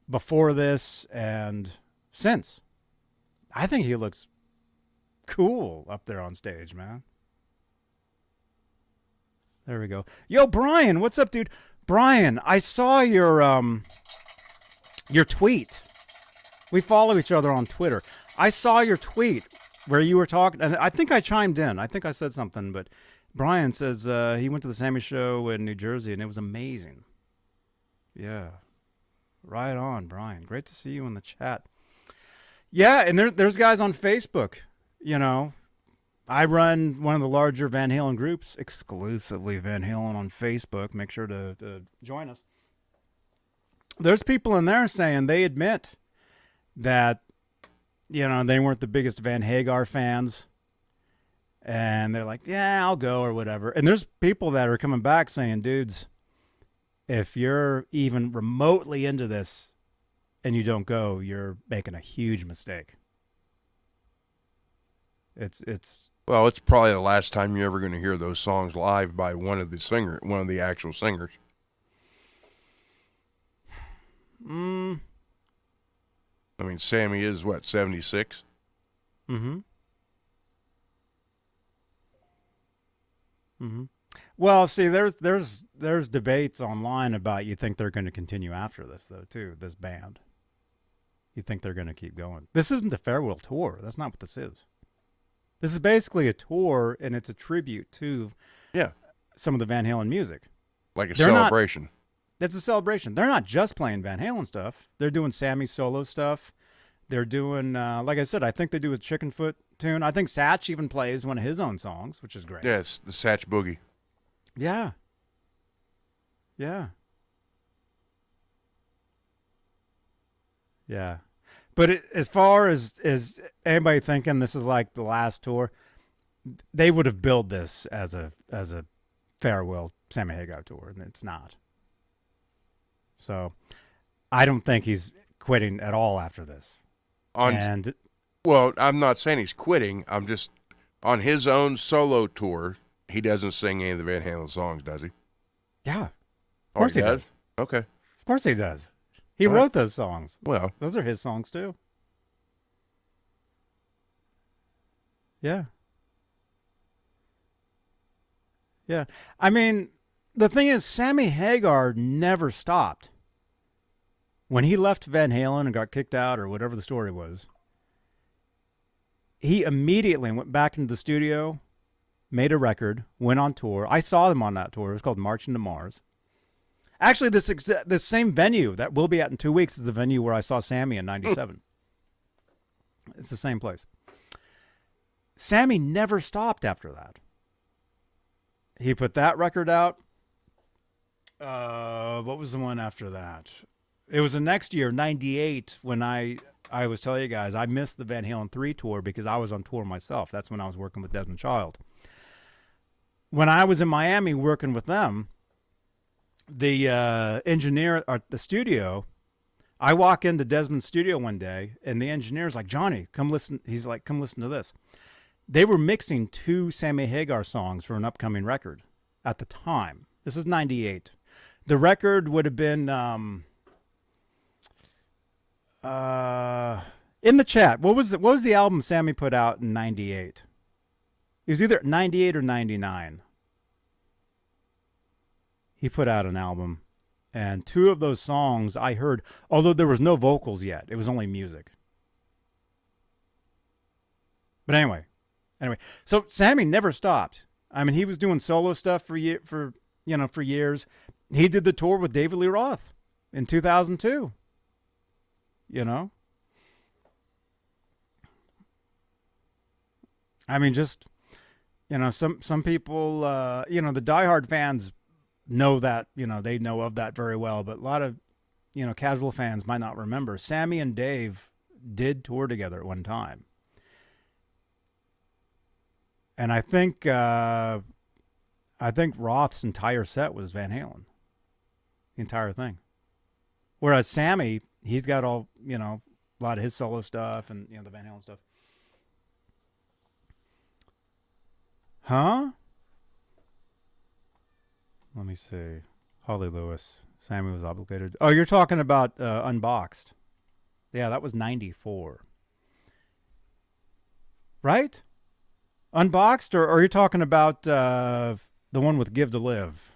before this and since. I think he looks cool up there on stage, man. There we go. Yo, Brian, what's up, dude? Brian, I saw your tweet. We follow each other on Twitter. I saw your tweet where you were talking, and I think I chimed in. I think I said something, but Brian says he went to the Sammy show in New Jersey, and it was amazing. Yeah. Right on, Brian. Great to see you in the chat. Yeah, and there's guys on Facebook, you know. I run one of the larger Van Halen groups, exclusively Van Halen on Facebook. Make sure to join us. There's people in there saying they admit that, you know, they weren't the biggest Van Hagar fans. And they're like, yeah, I'll go or whatever. And there's people that are coming back saying, dudes, if you're even remotely into this and you don't go, you're making a huge mistake. It's Well, it's probably the last time you're ever going to hear those songs live by one of the actual singers. I mean, Sammy is what, 76? Well, see, there's debates online about you think they're going to continue after this though too. This band, you think they're going to keep going? This isn't a farewell tour. That's not what this is. This is basically a tour, and it's a tribute to some of the Van Halen music. Like a celebration. It's a celebration. They're not just playing Van Halen stuff. They're doing Sammy's solo stuff. They're doing, like I said, I think they do a Chickenfoot tune. I think Satch even plays one of his own songs, which is great. Yes, the Satch Boogie. Yeah. Yeah. Yeah. But as far as anybody thinking this is like the last tour, they would have billed this as a farewell Sammy Hagar tour, and it's not. So I don't think he's quitting at all after this. Well, I'm not saying he's quitting. I'm just on his own solo tour. He doesn't sing any of the Van Halen songs, does he? Yeah, of course he does. Okay, of course he does. He All wrote right. those songs. Well, Those are his songs too. Yeah. Yeah. I mean, the thing is, Sammy Hagar never stopped. When he left Van Halen and got kicked out or whatever the story was, he immediately went back into the studio, made a record, went on tour. I saw them on that tour. It was called Marching to Mars. Actually, this same venue that we'll be at in 2 weeks is the venue where I saw Sammy in 97. It's the same place. Sammy never stopped after that. He put that record out. What was the one after that? It was the next year, 98, when I was telling you guys, I missed the Van Halen 3 tour because I was on tour myself. That's when I was working with Desmond Child. When I was in Miami working with them, the engineer at the studio, I walk into Desmond's studio one day, and the engineer's like, Johnny, come listen. He's like, come listen to this. They were mixing 2 Sammy Hagar songs for an upcoming record at the time. This is 98. The record would have been in the chat. What was the album Sammy put out in 98? It was either 98 or 99. He put out an album, and 2 of those songs I heard, although there was no vocals yet. It was only music. But anyway, so Sammy never stopped. I mean, he was doing solo stuff for years. He did the tour with David Lee Roth in 2002. You know? I mean, just, some people, the diehard fans know that, they know of that very well, but a lot of, casual fans might not remember. Sammy and Dave did tour together at one time. And I think Roth's entire set was Van Halen. The entire thing. Whereas Sammy, he's got all, a lot of his solo stuff and, the Van Halen stuff. Huh? Let me see. Holly Lewis. Sammy was obligated. Oh, you're talking about Unboxed. Yeah, that was 94. Right? Unboxed, or are you talking about the one with Give to Live,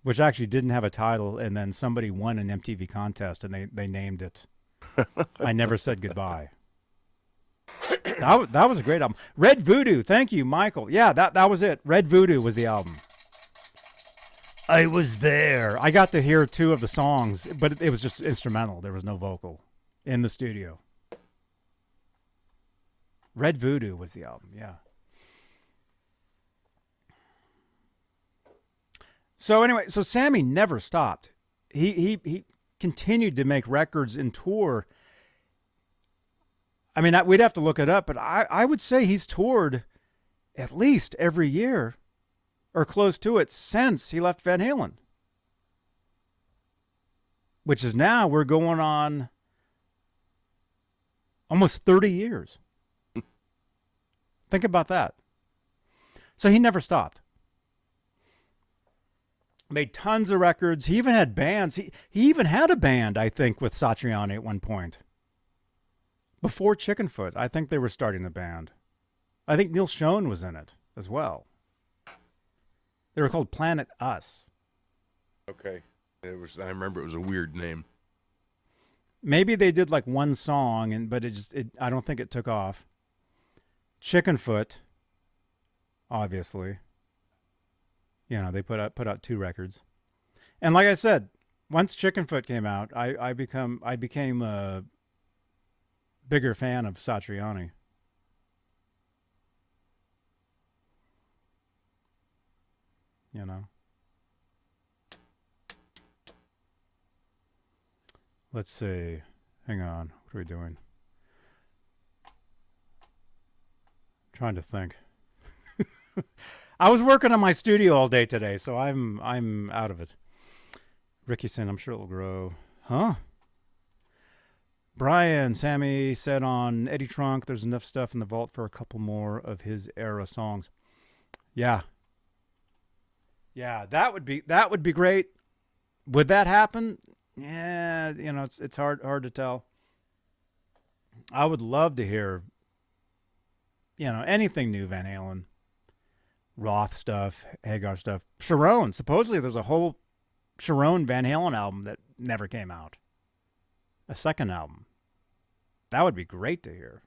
which actually didn't have a title, and then somebody won an MTV contest, and they named it I Never Said Goodbye. That was a great album. Red Voodoo, thank you, Michael. Yeah, that was it. Red Voodoo was the album. I was there. I got to hear 2 of the songs, but it was just instrumental. There was no vocal in the studio. Red Voodoo was the album, yeah. So anyway, so Sammy never stopped. He continued to make records and tour. I mean, we'd have to look it up, but I would say he's toured at least every year or close to it since he left Van Halen. Which is now we're going on almost 30 years. Think about that. So he never stopped. Made tons of records. He even had bands. He even had a band, I think, with Satriani at one point. Before Chickenfoot, I think they were starting a band. I think Neil Schon was in it as well. They were called Planet Us. Okay. I remember it was a weird name. Maybe they did like one song, but I don't think it took off. Chickenfoot, obviously. They put out 2 records. And like I said, once Chickenfoot came out, I became a bigger fan of Satriani. You know. Let's see. Hang on. What are we doing? Trying to think. I was working on my studio all day today, so I'm out of it. Ricky said, I'm sure it will grow. Huh? Brian, Sammy said on Eddie Trunk, there's enough stuff in the vault for a couple more of his era songs. Yeah. Yeah, that would be great. Would that happen? Yeah, you know, it's hard to tell. I would love to hear, you know, anything new Van Halen. Roth stuff, Hagar stuff. Sharon, supposedly there's a whole Sharon Van Halen album that never came out. A second album. That would be great to hear.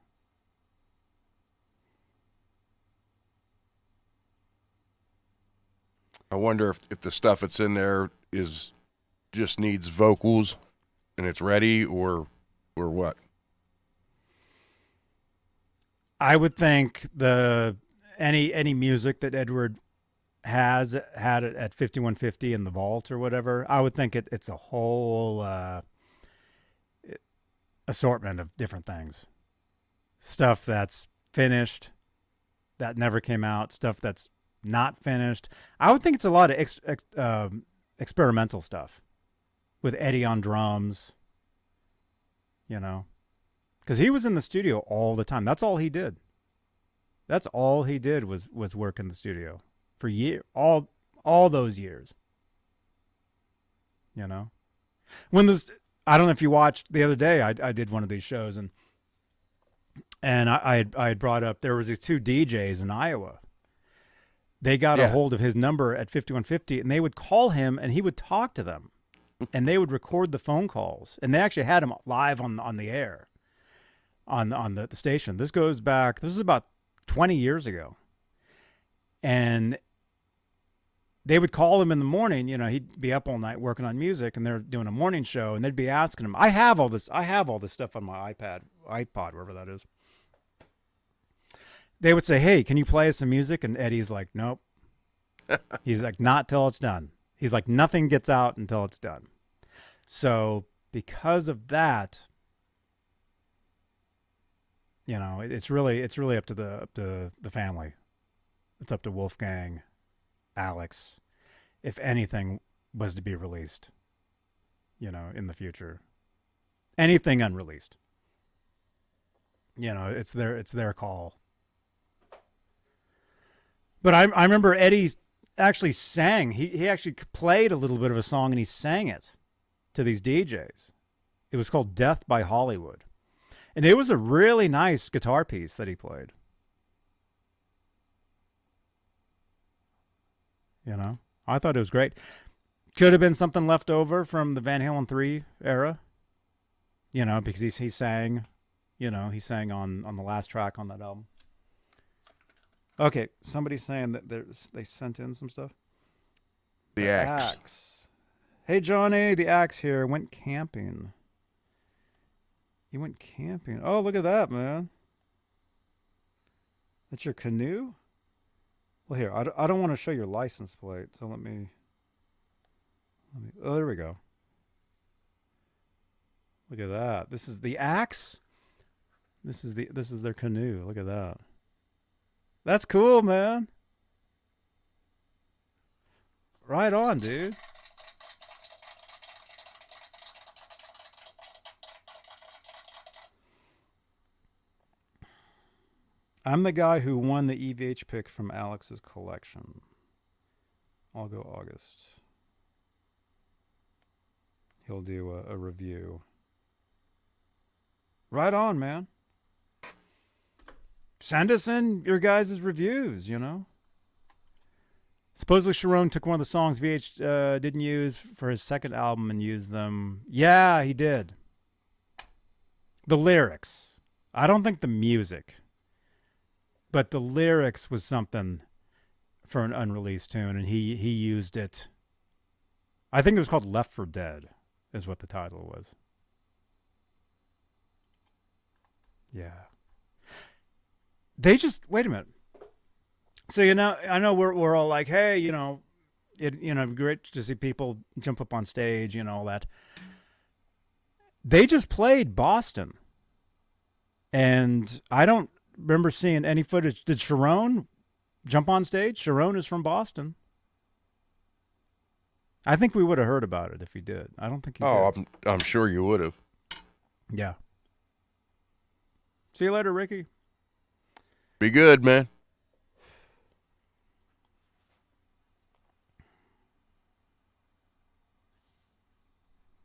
I wonder if the stuff that's in there is just needs vocals and it's ready or what. I would think any music that Edward had it at 5150 in the vault or whatever, I would think it's a whole assortment of different things. Stuff that's finished, that never came out, stuff that's not finished. I would think it's a lot of experimental stuff with Eddie on drums, you know, because he was in the studio all the time. That's all he did. That's all he did was work in the studio for all those years. You know, I don't know if you watched the other day. I did one of these shows and I had brought up there was these two DJs in Iowa. They got a hold of his number at 5150 and they would call him and he would talk to them and they would record the phone calls and they actually had him live on the air on the station. This is about 20 years ago. And they would call him in the morning, you know, he'd be up all night working on music and they're doing a morning show and they'd be asking him, I have all this stuff on my iPod, wherever that is. They would say, hey, can you play us some music? And Eddie's like, nope. He's like, not till it's done. He's like, nothing gets out until it's done. So because of that, you know, it's really up to the family. It's up to Wolfgang, Alex, if anything was to be released, you know, in the future. Anything unreleased. You know, it's their call. But I remember Eddie actually sang. He actually played a little bit of a song and he sang it to these DJs. It was called Death by Hollywood. And it was a really nice guitar piece that he played. You know, I thought it was great. Could have been something left over from the Van Halen 3 era. You know, because he sang, you know, he sang on the last track on that album. Okay, somebody's saying that they sent in some stuff. The Axe. Hey, Johnny, the Axe here. Went camping. You went camping. Oh, look at that, man. That's your canoe? Well, here, I don't want to show your license plate, so let me. Oh, there we go. Look at that. This is the Axe. This is their canoe. Look at that. That's cool, man. Right on, dude. I'm the guy who won the EVH pick from Alex's collection. I'll go August. He'll do a review. Right on, man. Send us in your guys' reviews, you know. Supposedly Sharon took one of the songs VH didn't use for his second album and used them. Yeah, he did. The lyrics. I don't think the music. But the lyrics was something for an unreleased tune, and he used it I think it was called Left for Dead, is what the title was. Yeah. They just wait a minute. So I know we're all like, hey, great to see people jump up on stage, all that. They just played Boston, and I don't remember seeing any footage. Did Sharon jump on stage? Sharon is from Boston. I think we would have heard about it if he did. I don't think he did. I'm sure you would have. Yeah. See you later, Ricky. Be good, man.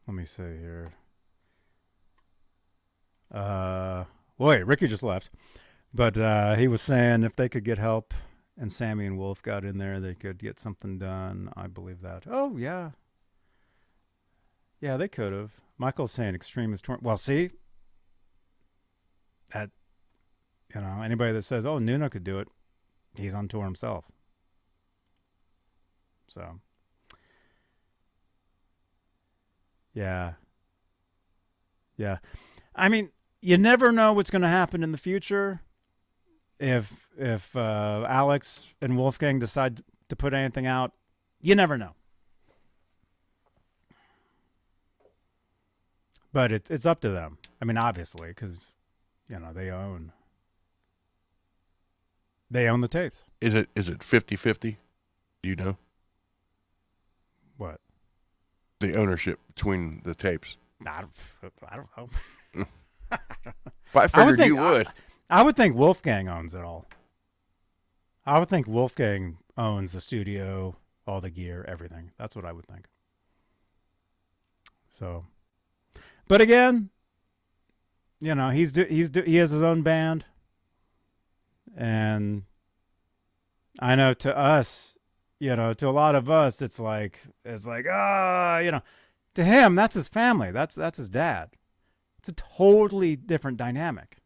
Let me see here. Wait, Ricky just left. But he was saying if they could get help and Sammy and Wolf got in there, they could get something done. I believe that. Oh, yeah. Yeah, they could have. Michael's saying Extreme is torn. Well, see? That, anybody that says, oh, Nuno could do it, he's on tour himself. So. Yeah. Yeah. I mean, you never know what's going to happen in the future. If Alex and Wolfgang decide to put anything out, you never know. But it's up to them. I mean, obviously, because they own the tapes. Is it 50-50? Do you know What? the ownership between the tapes? I don't know. But I figured you would. I would think Wolfgang owns it all. I would think Wolfgang owns the studio, all the gear, everything. That's what I would think. So, but again, he has his own band, and I know to us, to a lot of us, it's like to him that's his family. That's his dad. It's a totally different dynamic.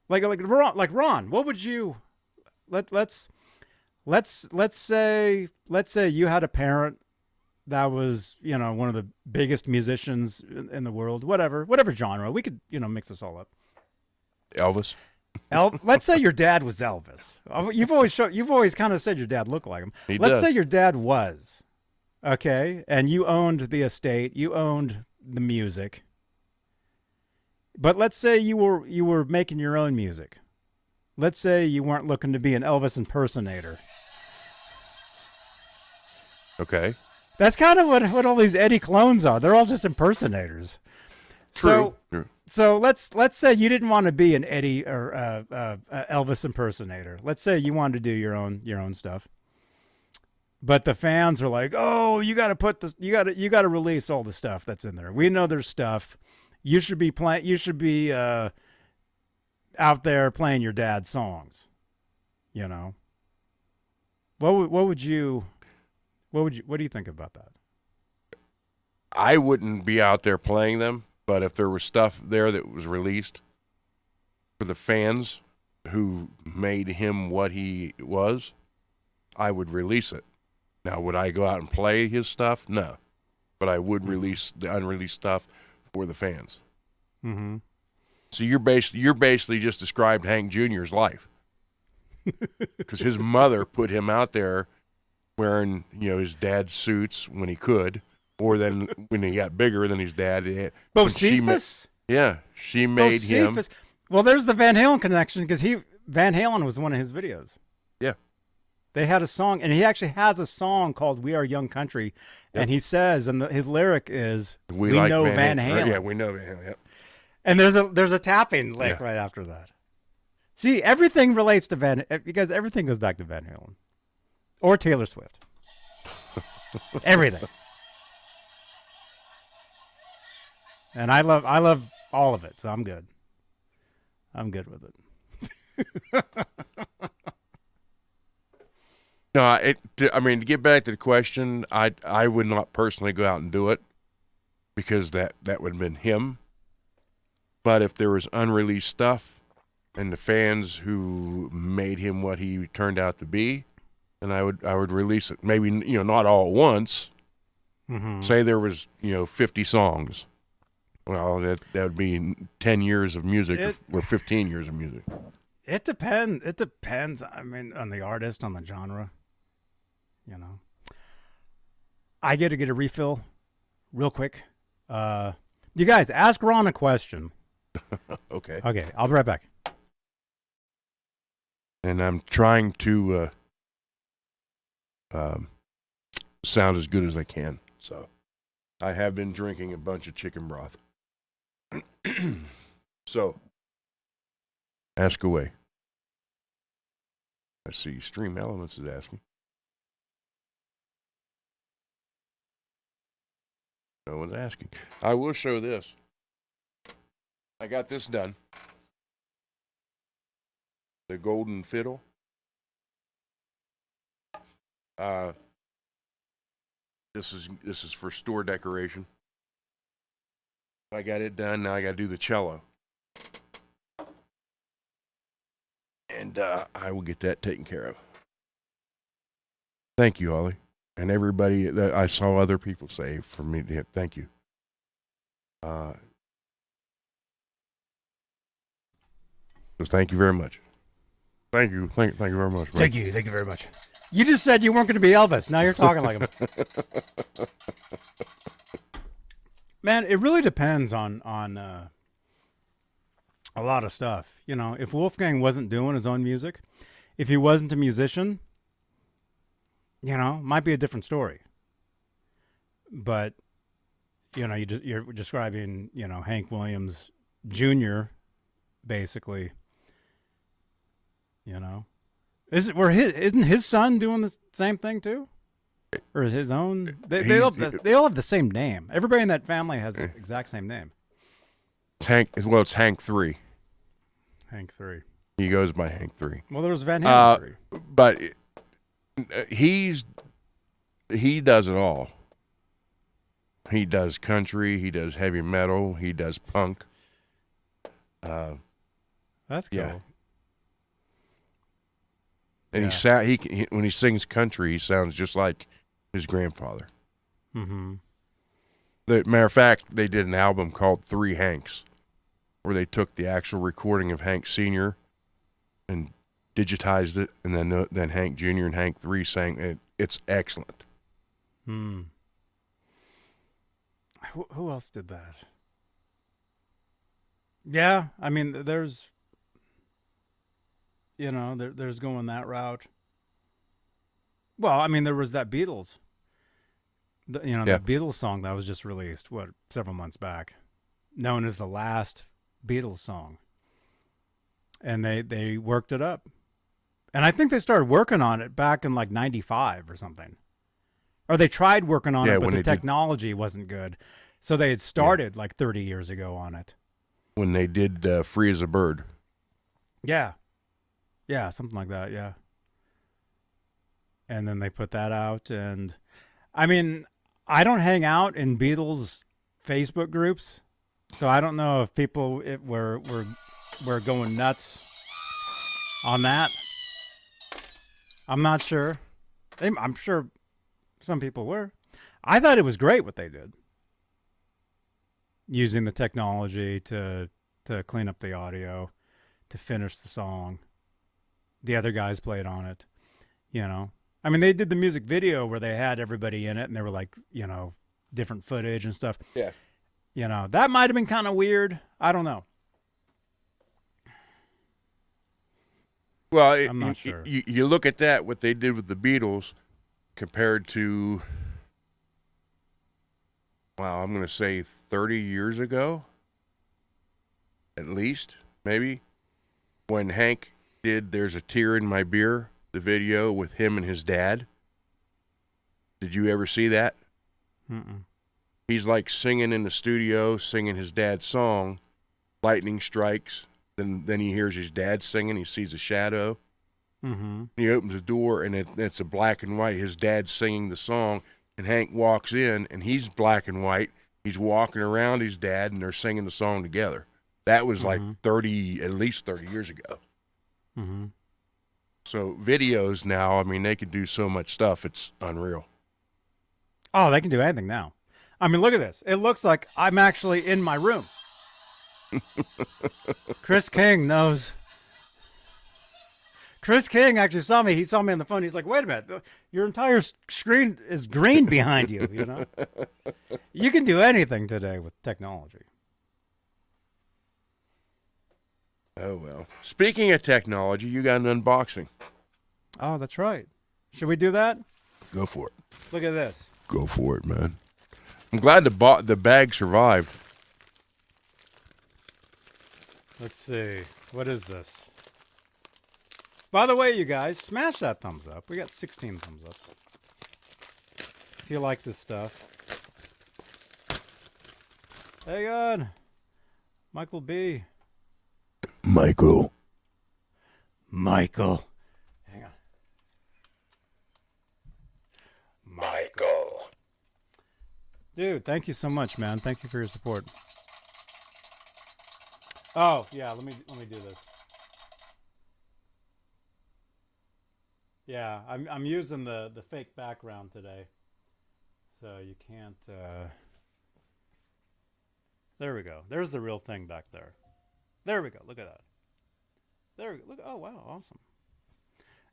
Like Ron, what would you let's say you had a parent that was, one of the biggest musicians in the world, whatever genre. We could, mix this all up. Elvis. Let's say your dad was Elvis. You've always kind of said your dad looked like him. Let's say your dad was, okay, and you owned the estate, you owned the music. But let's say you were making your own music. Let's say you weren't looking to be an Elvis impersonator. Okay. That's kind of what all these Eddie clones are. They're all just impersonators. True. So let's say you didn't want to be an Eddie or Elvis impersonator. Let's say you wanted to do your own stuff. But the fans are like, "Oh, you got to put this. You got to release all the stuff that's in there. We know there's stuff. You should be playing. You should be out there playing your dad's songs. What do you think about that? I wouldn't be out there playing them, but if there was stuff there that was released for the fans who made him what he was, I would release it. Now, would I go out and play his stuff? No, but I would release the unreleased stuff for the fans. Mm-hmm. So you're basically just described Hank Jr.'s life, because his mother put him out there wearing his dad's suits when he could, or then when he got bigger than his dad. Bocephus? She made him. Well, there's the Van Halen connection, because Van Halen was one of his videos. Yeah. They had a song, and he actually has a song called "We Are Young Country," and he says, and his lyric is, "We like know Van Halen." Yeah, we know Van Halen. Yep. And there's a tapping lick right after that. See, everything relates to because everything goes back to Van Halen or Taylor Swift. Everything. And I love all of it, so I'm good. I'm good with it. No, to get back to the question, I would not personally go out and do it, because that would have been him. But if there was unreleased stuff and the fans who made him what he turned out to be, and I would release it. Maybe, not all at once. Mm-hmm. Say there was, 50 songs. Well, that would be 10 years of music or 15 years of music. It depends. It depends. I mean, on the artist, on the genre. I get to get a refill real quick. You guys, ask Ron a question. Okay. Okay, I'll be right back. And I'm trying to sound as good as I can. So I have been drinking a bunch of chicken broth. So ask away. Let's see. Stream Elements is asking. No one's asking. I will show this. I got this done. The golden fiddle. This is for store decoration. I got it done. Now I got to do the cello. And I will get that taken care of. Thank you, Ollie. And everybody that I saw other people say for me to thank you. So thank you very much. Thank you very much. Thank you very much. You just said you weren't going to be Elvis. Now you're talking like him. Man, it really depends on a lot of stuff. If Wolfgang wasn't doing his own music, if he wasn't a musician, might be a different story. But you're describing Hank Williams Jr. basically. Isn't his son doing the same thing too, or is his own? They all have the same name. Everybody in that family has the exact same name. It's Hank. Well, it's Hank 3. Hank 3. He goes by Hank 3. Well, there was Van Halen 3. But he does it all. He does country. He does heavy metal. He does punk. That's cool. Yeah. And he when he sings country, he sounds just like his grandfather. Mm-hmm. Matter of fact, they did an album called Three Hanks, where they took the actual recording of Hank Sr. and digitized it, and then Hank Jr. and Hank 3 sang it. It's excellent. Hmm. Who else did that? Yeah, I mean, there's going that route. Well, I mean, there was that Beatles. That Beatles song that was just released, several months back, known as the last Beatles song. And they worked it up. And I think they started working on it back in like 95 or something. Or they tried working on it, but the technology wasn't good. So they had started like 30 years ago on it. When they did Free as a Bird. Yeah. Yeah, something like that, yeah. And then they put that out. And, I mean, I don't hang out in Beatles Facebook groups, so I don't know if people were going nuts on that. I'm not sure. I'm sure some people were. I thought it was great what they did. Using the technology to clean up the audio, to finish the song. The other guys played on it, I mean, they did the music video where they had everybody in it, and they were like, different footage and stuff. Yeah. That might have been kind of weird. I don't know. Well, I'm not sure. You look at that, what they did with the Beatles, compared to, I'm going to say 30 years ago, at least, maybe, when Hank did There's a Tear in My Beer, the video with him and his dad. Did you ever see that? Mm-mm. He's like singing in the studio, singing his dad's song, lightning strikes, then he hears his dad singing, he sees a shadow. Mm-hmm. He opens the door, and it's a black and white. His dad's singing the song, and Hank walks in, and he's black and white. He's walking around his dad, and they're singing the song together. That was like at least 30 years ago. Mm-hmm. So videos now, I mean, they could do so much stuff. It's unreal. Oh, they can do anything now. I mean, look at this. It looks like I'm actually in my room. Chris King knows. Chris King actually saw me. He saw me on the phone. He's like, wait a minute. Your entire screen is green behind you, you know? You can do anything today with technology. Oh, well. Speaking of technology, you got an unboxing. Oh, that's right. Should we do that? Go for it. Look at this. Go for it, man. I'm glad the bag survived. Let's see. What is this? By the way, you guys, smash that thumbs up. We got 16 thumbs ups. If you like this stuff. Hang on. Michael B. Michael. Hang on. Michael. Dude, thank you so much, man. Thank you for your support. Oh, yeah, let me do this. Yeah, I'm using the fake background today. So you can't there we go. There's the real thing back there. There we go. Look at that. There we go. Look. Oh, wow. Awesome.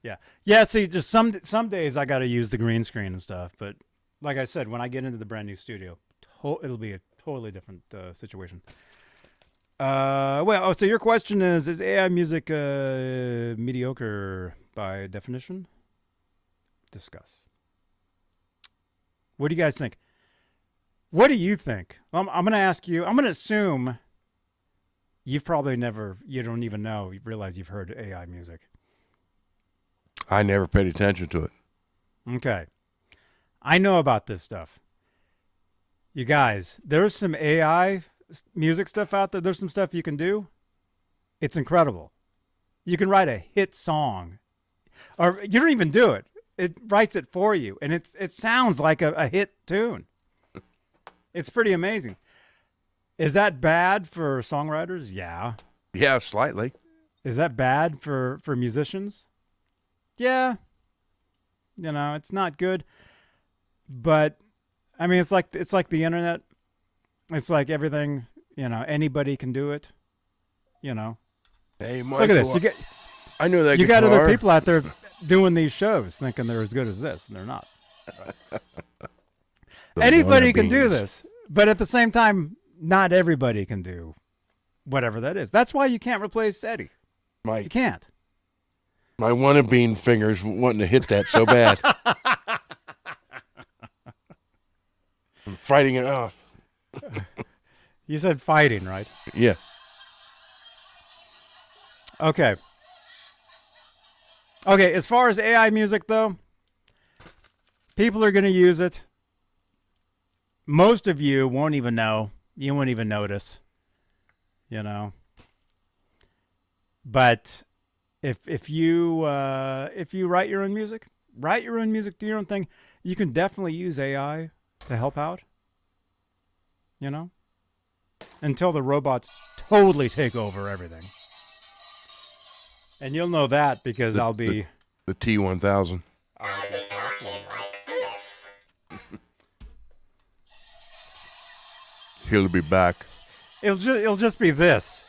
Yeah. Yeah, see, just some days I got to use the green screen and stuff, but like I said, when I get into the brand new studio, it'll be a totally different situation. So your question is AI music mediocre by definition? Discuss. What do you guys think? What do you think? I'm going to ask you, I'm going to assume you've probably you don't even know, you realize you've heard AI music. I never paid attention to it. Okay. I know about this stuff. You guys, there's some AI music stuff out there. There's some stuff you can do. It's incredible. You can write a hit song, or you don't even do it. It writes it for you, and it sounds like a hit tune. It's pretty amazing. Is that bad for songwriters? Yeah. Yeah, slightly. Is that bad for musicians? Yeah. You know, it's not good. But I mean, it's like the internet. It's like everything, you know, anybody can do it. You know. Hey, Michael. Look at this. I know that you guitar. got other people out there doing these shows thinking they're as good as this, and they're not. Anybody can do this, but at the same time, not everybody can do whatever that is. That's why you can't replace Eddie. Mike, you can't. My wannabe fingers wanting to hit that so bad. I'm fighting it off. You said fighting, right? Yeah. Okay. Okay, as far as AI music, though, people are going to use it. Most of you won't even know. You won't even notice. You know. But if you write your own music, do your own thing, you can definitely use AI to help out. You know? Until the robots totally take over everything. And you'll know that because I'll be... The T-1000. He'll be back. It'll just be this.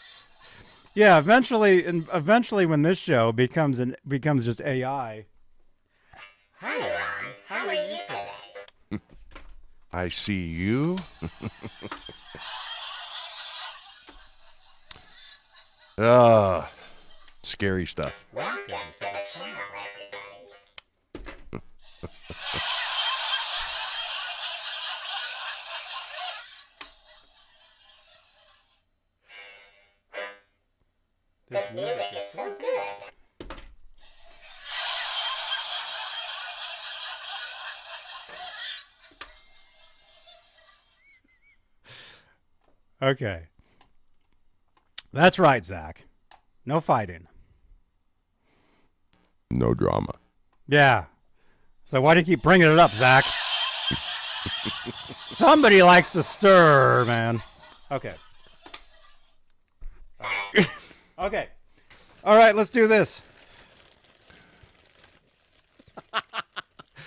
Yeah, eventually when this show becomes just AI. Hi, how are you today? I see you. Scary stuff. This music is so good. Okay. That's right, Zach. No fighting. No drama. Yeah. So why do you keep bringing it up, Zach? Somebody likes to stir, man. Okay. Okay. All right, let's do this.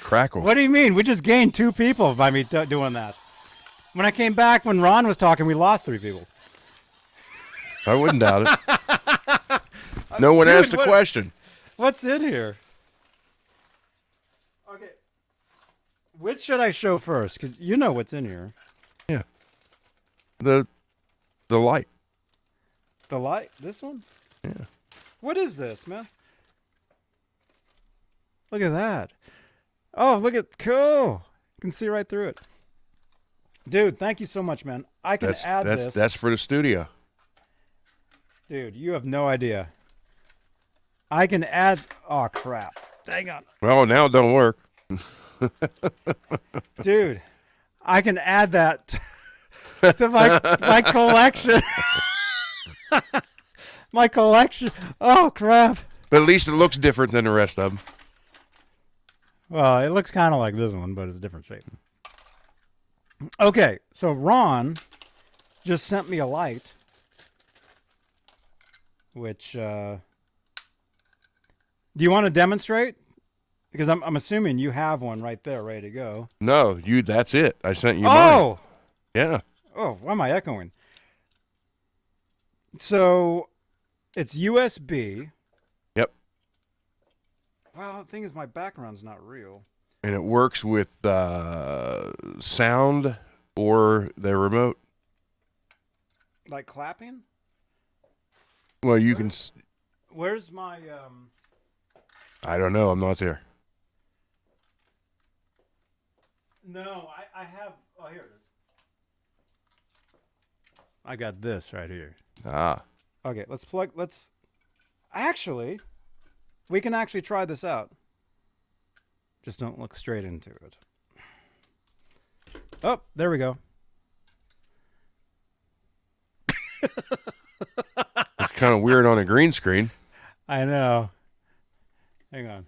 Crackle. What do you mean? We just gained 2 people by me doing that. When I came back, when Ron was talking, we lost 3 people. I wouldn't doubt it. No one Dude, asked a question. What's in here? Okay. Which should I show first? Because you know what's in here. Yeah. The light. The light? This one? Yeah. What is this, man? Look at that. Oh, look at cool. You can see right through it. Dude, thank you so much, man. I can add this. That's for the studio. Dude, you have no idea. I can add. Oh crap! Dang on, Well, now it don't work. dude. I can add that to my collection. My collection. Oh crap! But at least it looks different than the rest of them. Well, it looks kind of like this one, but it's a different shape. Okay, so Ron just sent me a light, which do you want to demonstrate? Because I'm assuming you have one right there ready to go. No, that's it. I sent you mine. Oh! Yeah. Oh, why am I echoing? So it's USB. Yep. Well, the thing is, my background's not real. And it works with sound or the remote. Like clapping? Well, you can. Where's my I don't know. I'm not there. No, I have. Oh, here it is. I got this right here. Ah. Okay, let's. Actually, we can actually try this out. Just don't look straight into it. Oh, there we go. It's kind of weird on a green screen. I know. Hang on.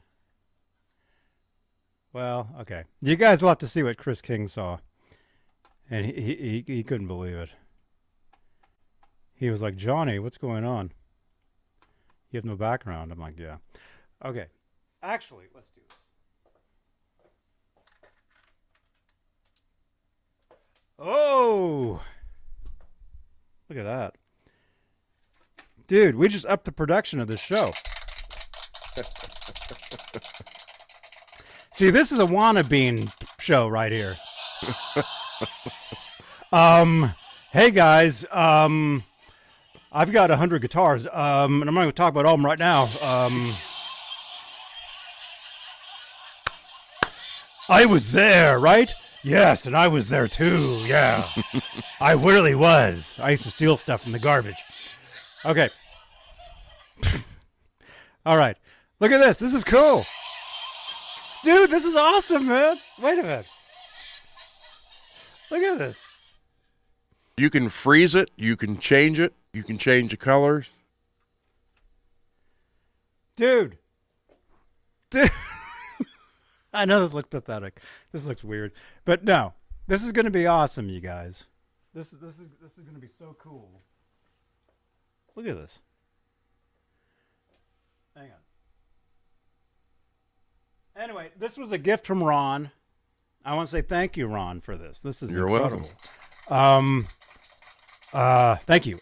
Well, okay. You guys will have to see what Chris King saw. And he couldn't believe it. He was like, Johnny, what's going on? You have no background. I'm like, yeah. Okay. Actually, let's do this. Oh! Look at that. Dude, we just upped the production of this show. See, this is a wannabe show right here. Hey guys, I've got 100 guitars, and I'm not going to talk about all of them right now. I was there, right? Yes, and I was there too, yeah. I really was. I used to steal stuff from the garbage. Okay. All right. Look at this. This is cool. Dude, this is awesome, man. Wait a minute. Look at this. You can freeze it. You can change it. You can change the colors. Dude. I know this looks pathetic. This looks weird. But no. This is going to be awesome, you guys. This is going to be so cool. Look at this. Hang on. Anyway, this was a gift from Ron. I want to say thank you, Ron, for this. This is You're incredible. welcome. Thank you.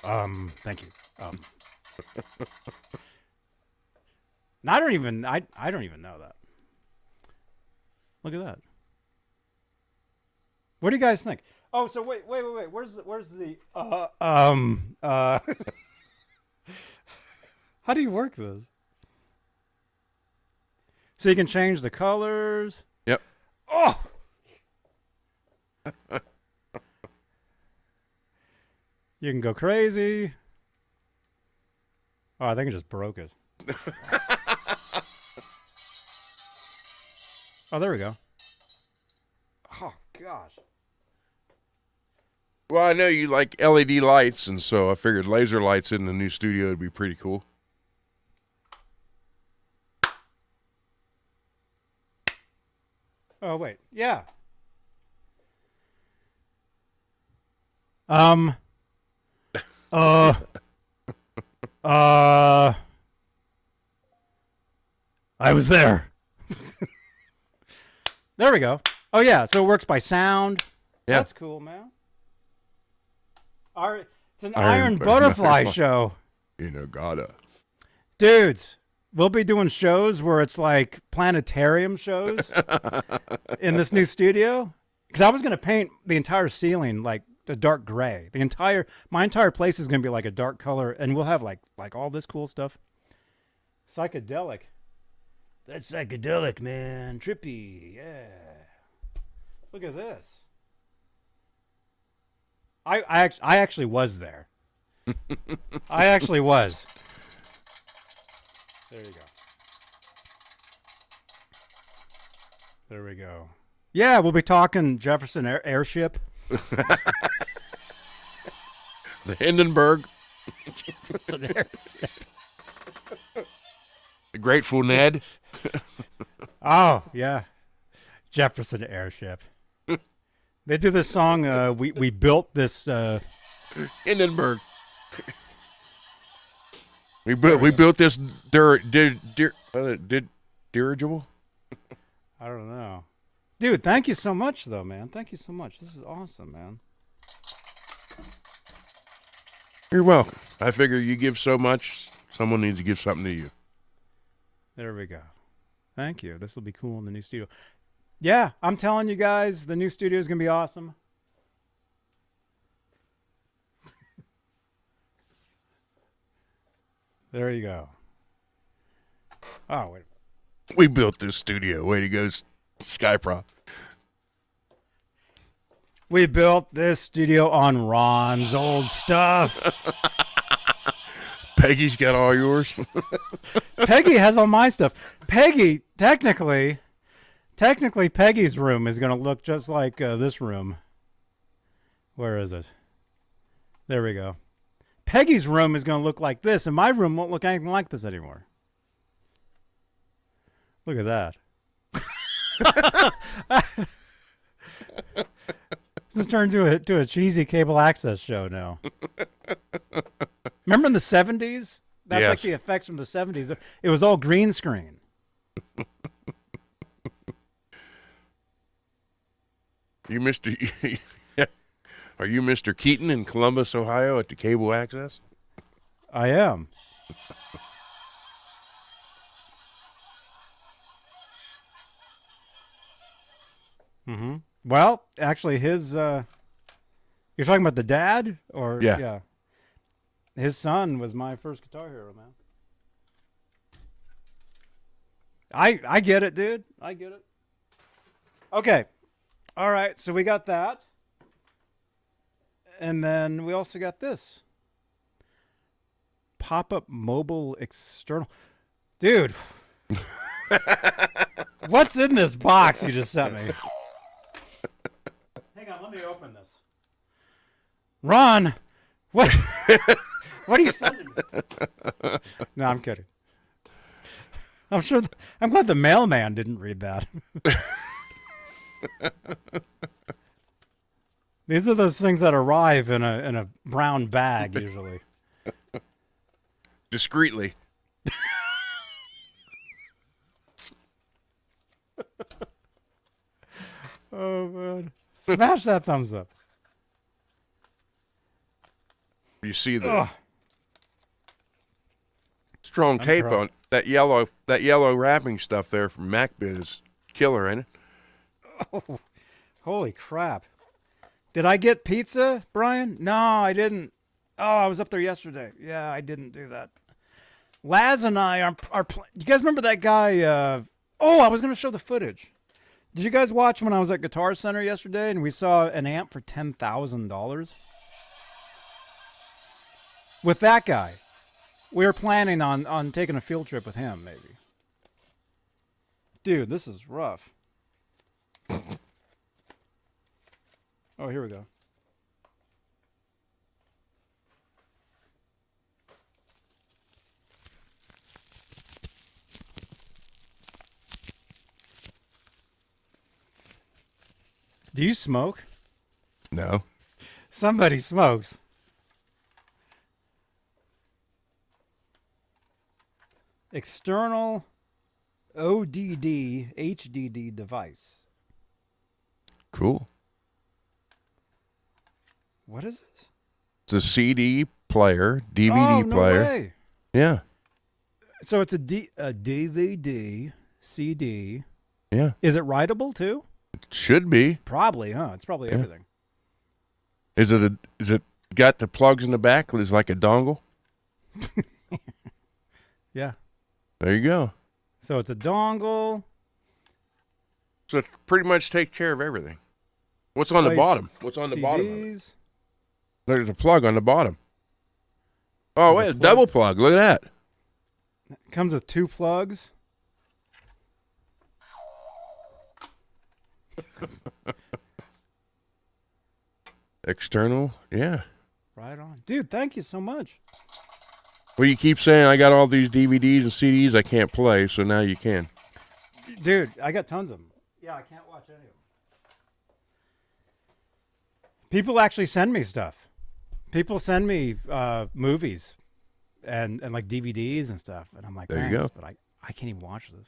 Thank you. I don't even know that. Look at that. What do you guys think? Oh, so wait. Where's the how do you work this? So you can change the colors. Yep. Oh. You can go crazy. Oh, I think I just broke it. Oh, there we go. Oh, gosh. Well, I know you like LED lights, and so I figured laser lights in the new studio would be pretty cool. Oh, wait. Yeah. I was there. There we go. Oh, yeah. So it works by sound. Yeah. That's cool, man. It's an Iron Butterfly show. Inagata. Dudes, we'll be doing shows where it's like planetarium shows in this new studio. Because I was going to paint the entire ceiling like a dark gray. My entire place is going to be like a dark color, and we'll have like all this cool stuff. Psychedelic. That's psychedelic, man. Trippy, yeah. Look at this. I actually was there. I actually was. There you go. There we go. Yeah, we'll be talking Jefferson airship. The Hindenburg. Jefferson airship. The Grateful Ned. Oh, yeah. Jefferson airship. They do this song, we built this... Hindenburg. We built this dirigible. I don't know. Dude, thank you so much, though, man. Thank you so much. This is awesome, man. You're welcome. I figure you give so much, someone needs to give something to you. There we go. Thank you. This will be cool in the new studio. Yeah, I'm telling you guys, the new studio is going to be awesome. There you go. Oh, wait. We built this studio. Way to go, Skyprop. We built this studio on Ron's old stuff. Peggy's got all yours. Peggy has all my stuff. Peggy, technically, Peggy's room is going to look just like this room. Where is it? There we go. Peggy's room is going to look like this, and my room won't look anything like this anymore. Look at that. This has turned into a cheesy cable access show now. Remember in the 70s? That's Yes. like the effects from the 70s. It was all green screen. You Mr. Are you Mr. Keaton in Columbus, Ohio at the cable access? I am. Mm-hmm. Well, actually, his you're talking about the dad, or Yeah. His son was my first Guitar Hero, man. I get it, dude. I get it. Okay. All right, so we got that. And then we also got this. Pop-up mobile external. Dude. What's in this box you just sent me? Hang on, let me open this. Ron, what what are you sending me? No, I'm kidding. I'm glad the mailman didn't read that. These are those things that arrive in a brown bag usually. Discreetly. Oh man. Smash that thumbs up. You see the Ugh. strong I'm tape trying. on that yellow wrapping stuff there from MacBit is killer, ain't it? Oh, holy crap. Did I get pizza, Brian? No, I didn't. Oh, I was up there yesterday. Yeah, I didn't do that. Laz and I are do you guys remember that guy? I was going to show the footage. Did you guys watch when I was at Guitar Center yesterday and we saw an amp for $10,000? With that guy. We were planning on taking a field trip with him, maybe. Dude, this is rough. Oh, here we go. Do you smoke? No. Somebody smokes. External ODD HDD device. Cool. What is this? It's a CD player, DVD Oh, no player. way. Yeah. So it's a DVD, CD. Yeah. Is it writable too? It should be. Probably, huh? It's probably everything. Is it got the plugs in the back? It's like a dongle? Yeah. There you go. So it's a dongle. So it pretty much takes care of everything. What's on the Place bottom? What's on the bottom of it? CDs. There's a plug on the bottom. Oh, There's wait, a a plug. double plug. Look at that. Comes with 2 plugs. External, yeah. Right on. Dude, thank you so much. Well, you keep saying I got all these DVDs and CDs I can't play, so now you can. Dude, I got tons of them. Yeah, I can't watch any of them. People actually send me stuff. People send me movies and like DVDs and stuff. And I'm like, There you thanks, go. but I can't even watch this.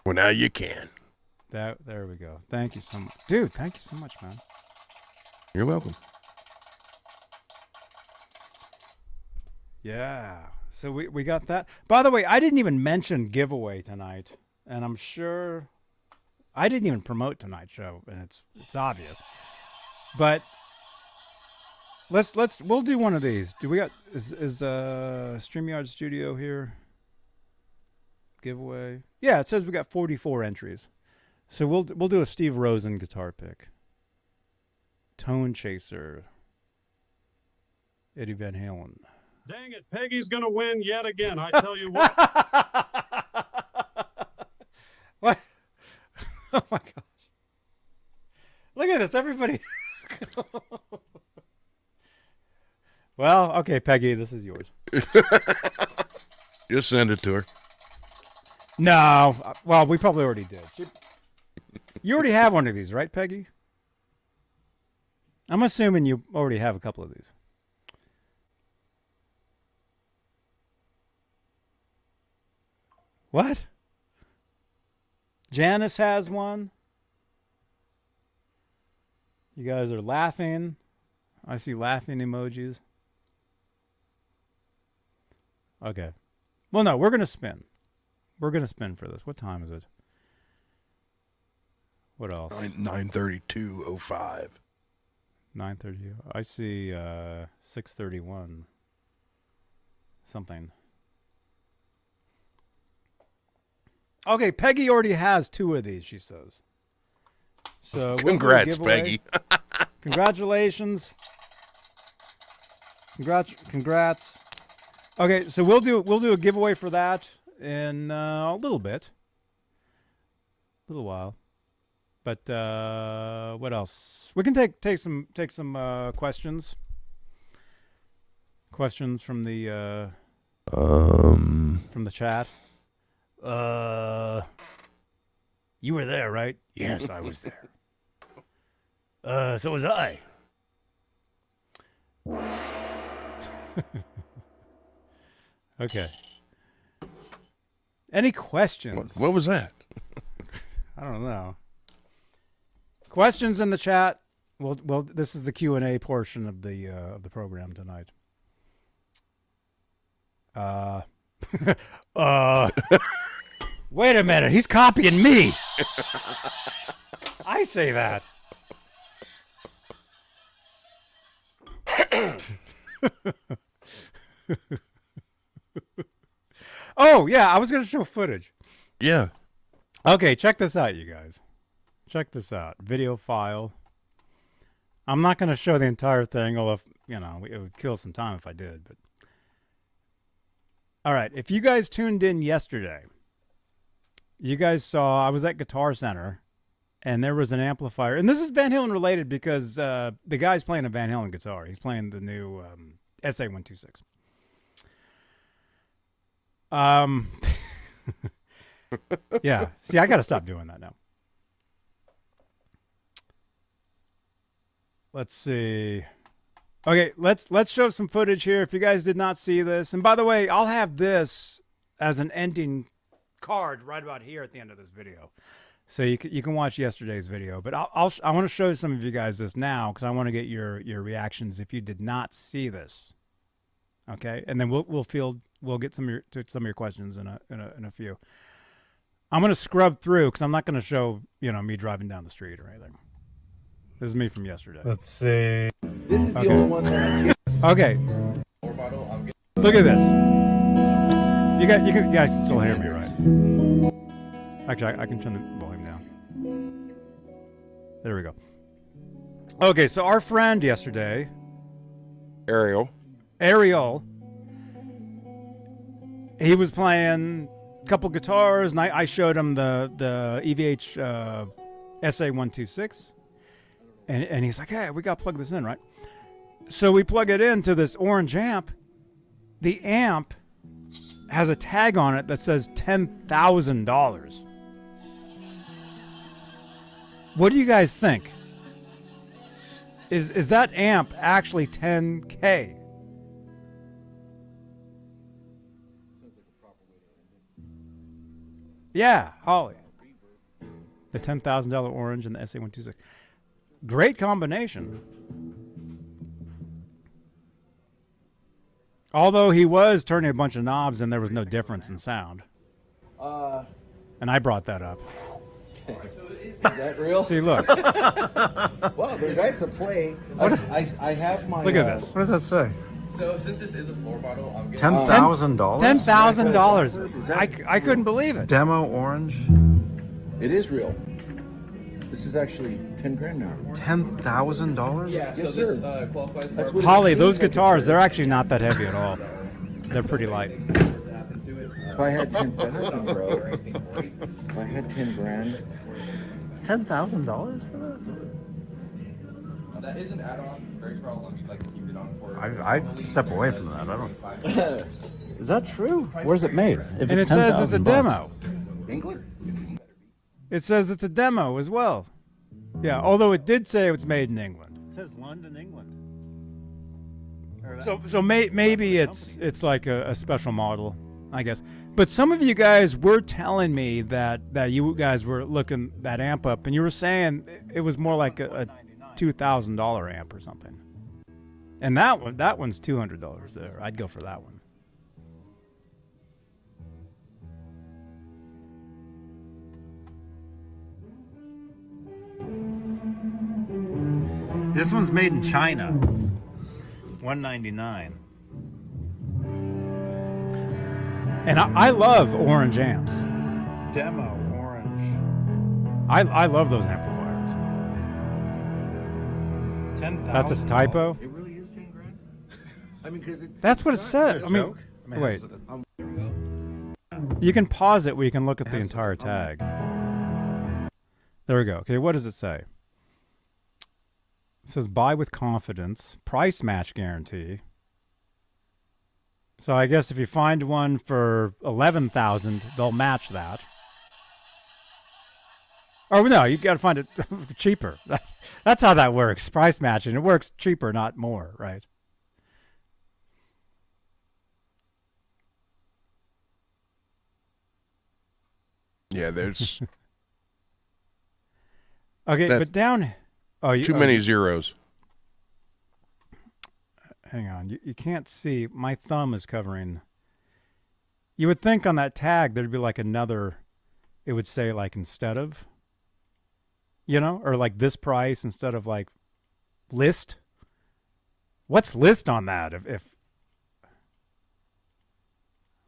Well, now you can. There we go. Thank you so much. Dude, thank you so much, man. You're welcome. Yeah. So we got that. By the way, I didn't even mention giveaway tonight, and I'm sure I didn't even promote tonight's show, and it's obvious. But we'll do one of these. Do we got is StreamYard Studio here? Giveaway. Yeah, it says we got 44 entries. So we'll do a Steve Rosen guitar pick. Tone Chaser. Eddie Van Halen. Dang it, Peggy's going to win yet again. I tell you what. What? Oh my gosh. Look at this, everybody. Well, okay, Peggy, this is yours. Just send it to her. No. Well, we probably already did. You already have one of these, right, Peggy? I'm assuming you already have a couple of these. What? Janice has one. You guys are laughing. I see laughing emojis. Okay. Well, no, we're going to spin. We're going to spin for this. What time is it? What else? 9:32:05. 9:30. I see 6:31. Something. Okay, Peggy already has 2 of these, she says. So we'll do a Congrats, giveaway. Peggy. Congratulations. Congrats. Okay, so we'll do a giveaway for that in a little bit. A little while. But what else? We can take some questions. Questions from the chat. You were there, right? Yes, I was there. So was I. Okay. Any questions? What was that? I don't know. Questions in the chat. Well, this is the Q&A portion of the program tonight. Wait a minute. He's copying me. I say that. Oh, yeah. I was going to show footage. Yeah. Okay, check this out, you guys. Check this out. Video file. I'm not going to show the entire thing, although, it would kill some time if I did. But all right, if you guys tuned in yesterday, you guys saw I was at Guitar Center, and there was an amplifier. And this is Van Halen related because the guy's playing a Van Halen guitar. He's playing the new SA-126. Yeah. See, I got to stop doing that now. Let's see. Okay, let's show some footage here if you guys did not see this. And by the way, I'll have this as an ending card right about here at the end of this video. So you can watch yesterday's video, but I want to show some of you guys this now because I want to get your reactions if you did not see this. Okay, and then we'll get some of your questions in a few. I'm gonna scrub through because I'm not gonna show me driving down the street or anything. This is me from yesterday. Let's see. This is the only one that Okay. Look at this. You guys can still hear me, right? Actually, I can turn the volume down. There we go. Okay, so our friend yesterday, Ariel. he was playing a couple guitars, and I showed him the EVH SA126, and he's like, hey, we got to plug this in, right? So we plug it into this orange amp. The amp has a tag on it that says $10,000. What do you guys think? Is that amp actually $10K? Yeah, Holly. The $10,000 orange and the SA126. Great combination. Although he was turning a bunch of knobs and there was no difference in sound. And I brought that up. is that real? See, look. Well, they're nice to play. I have my. Look at this. What does that say? So since this is a floor model, I'm getting $10,000? $10,000. I couldn't believe it. Demo orange? It is real. This is actually 10 grand now. $10,000? Yeah, Yes, so this sir. qualifies That's for what it Holly, seems those like it guitars, says. they're actually not that heavy at all. They're pretty light. If I had 10,000, bro. If I had 10 grand. $10,000 for that? That is an add-on. Very for how long you'd like to keep it on for. I'd step away from that. I don't. Is that true? Where's it made? If And it says it's a demo. England? It says it's a demo as well. Yeah, although it did say it was made in England. It says London, England. So maybe it's like a special model, I guess. But some of you guys were telling me that you guys were looking that amp up, and you were saying it was more like a $2,000 amp or something. And that one's $200 there. I'd go for that one. This one's made in China. $199. And I love orange amps. Demo orange. I love those amplifiers. $10,000. That's a typo. It really is 10 grand? I mean, because it. That's what it said. I mean, wait. You can pause it where you can look at the entire tag. There we go. Okay, what does it say? It says buy with confidence, price match guarantee. So I guess if you find one for $11,000, they'll match that. Or no, you got to find it cheaper. That's how that works. Price matching. It works cheaper, not more, right? Yeah, there's Okay, That- but down. too many zeros. Hang on. You can't see. My thumb is covering. You would think on that tag there'd be like another. It would say like instead of. Or like this price instead of like list. What's list on that? If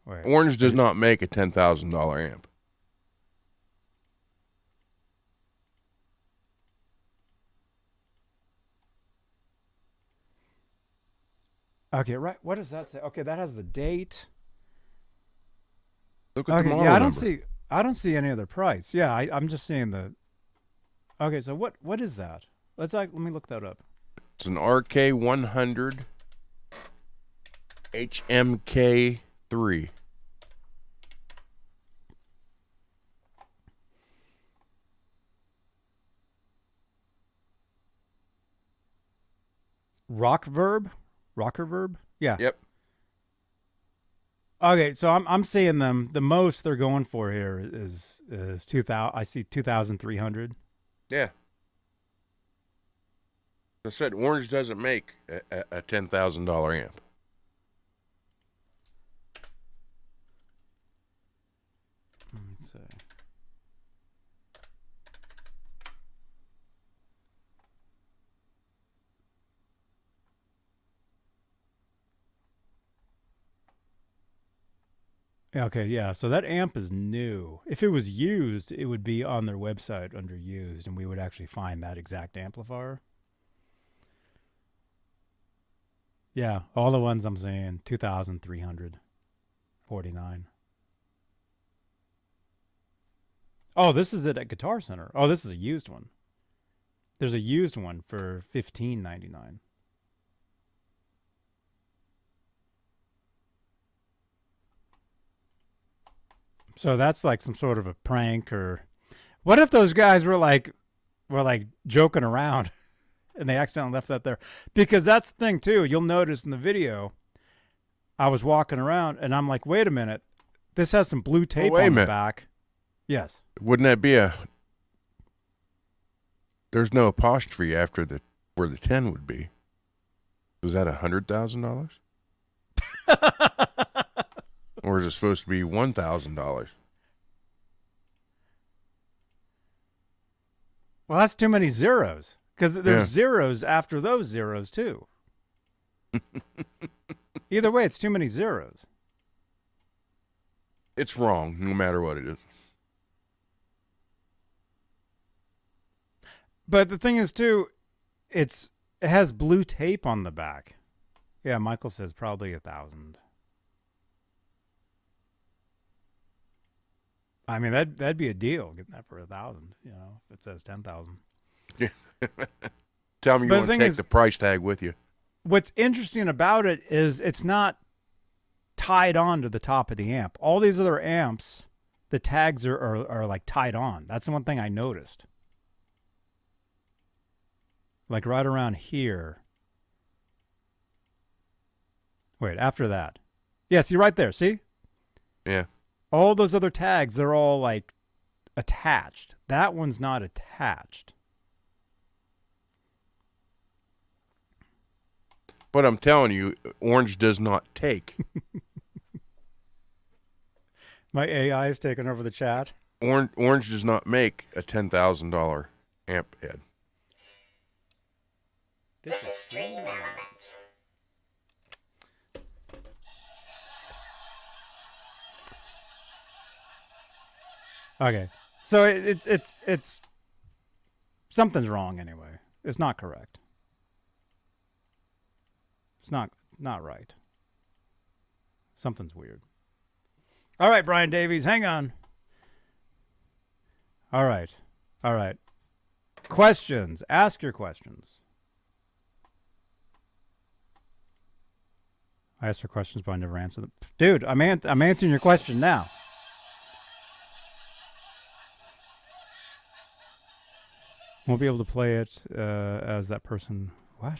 wait. Orange does not make a $10,000 amp. Okay, right. What does that say? Okay, that has the date. Look at the Okay, model yeah, number. I don't see any other price. Yeah, I'm just seeing the. Okay, so what is that? Let me look that up. It's an RK100 HMK3. Rocker verb? Yeah. Yep. Okay, so I'm seeing them. The most they're going for here is 2,000. I see 2,300. Yeah. I said Orange doesn't make a $10,000 amp. Let me see. Okay, yeah. So that amp is new. If it was used, it would be on their website under used, and we would actually find that exact amplifier. Yeah, all the ones I'm seeing, 2,349. Oh, this is it at Guitar Center. Oh, this is a used one. There's a used one for $15.99. So that's like some sort of a prank, or what if those guys were like joking around and they accidentally left that there? Because that's the thing too. You'll notice in the video, I was walking around and I'm like, wait a minute, this has some blue tape on the back. Yes. Wouldn't that be there's no apostrophe after where the 10 would be. Was that $100,000? Or is it supposed to be $1,000? Well, that's too many zeros, because there's zeros after those zeros too. Either way, it's too many zeros. It's wrong, no matter what it is. But the thing is too, it has blue tape on the back. Yeah, Michael says probably 1,000. I mean, that'd be a deal, getting that for 1,000. You know, if it says 10,000. Yeah. Tell me you want to take the price tag with you. What's interesting about it is it's not tied on to the top of the amp. All these other amps, the tags are like tied on. That's the one thing I noticed. Like right around here. Wait, after that. Yeah, see right there, see? Yeah. All those other tags, they're all like attached. That one's not attached. But I'm telling you, Orange does not take. My AI is taking over the chat. Orange does not make a $10,000 amp head. This is so okay, so it's something's wrong anyway. It's not correct. It's not right. Something's weird. All right, Brian Davies, hang on. All right. Questions. Ask your questions. I asked for questions, but I never answered them. Dude, I'm answering your question now. Won't be able to play it as that person. What?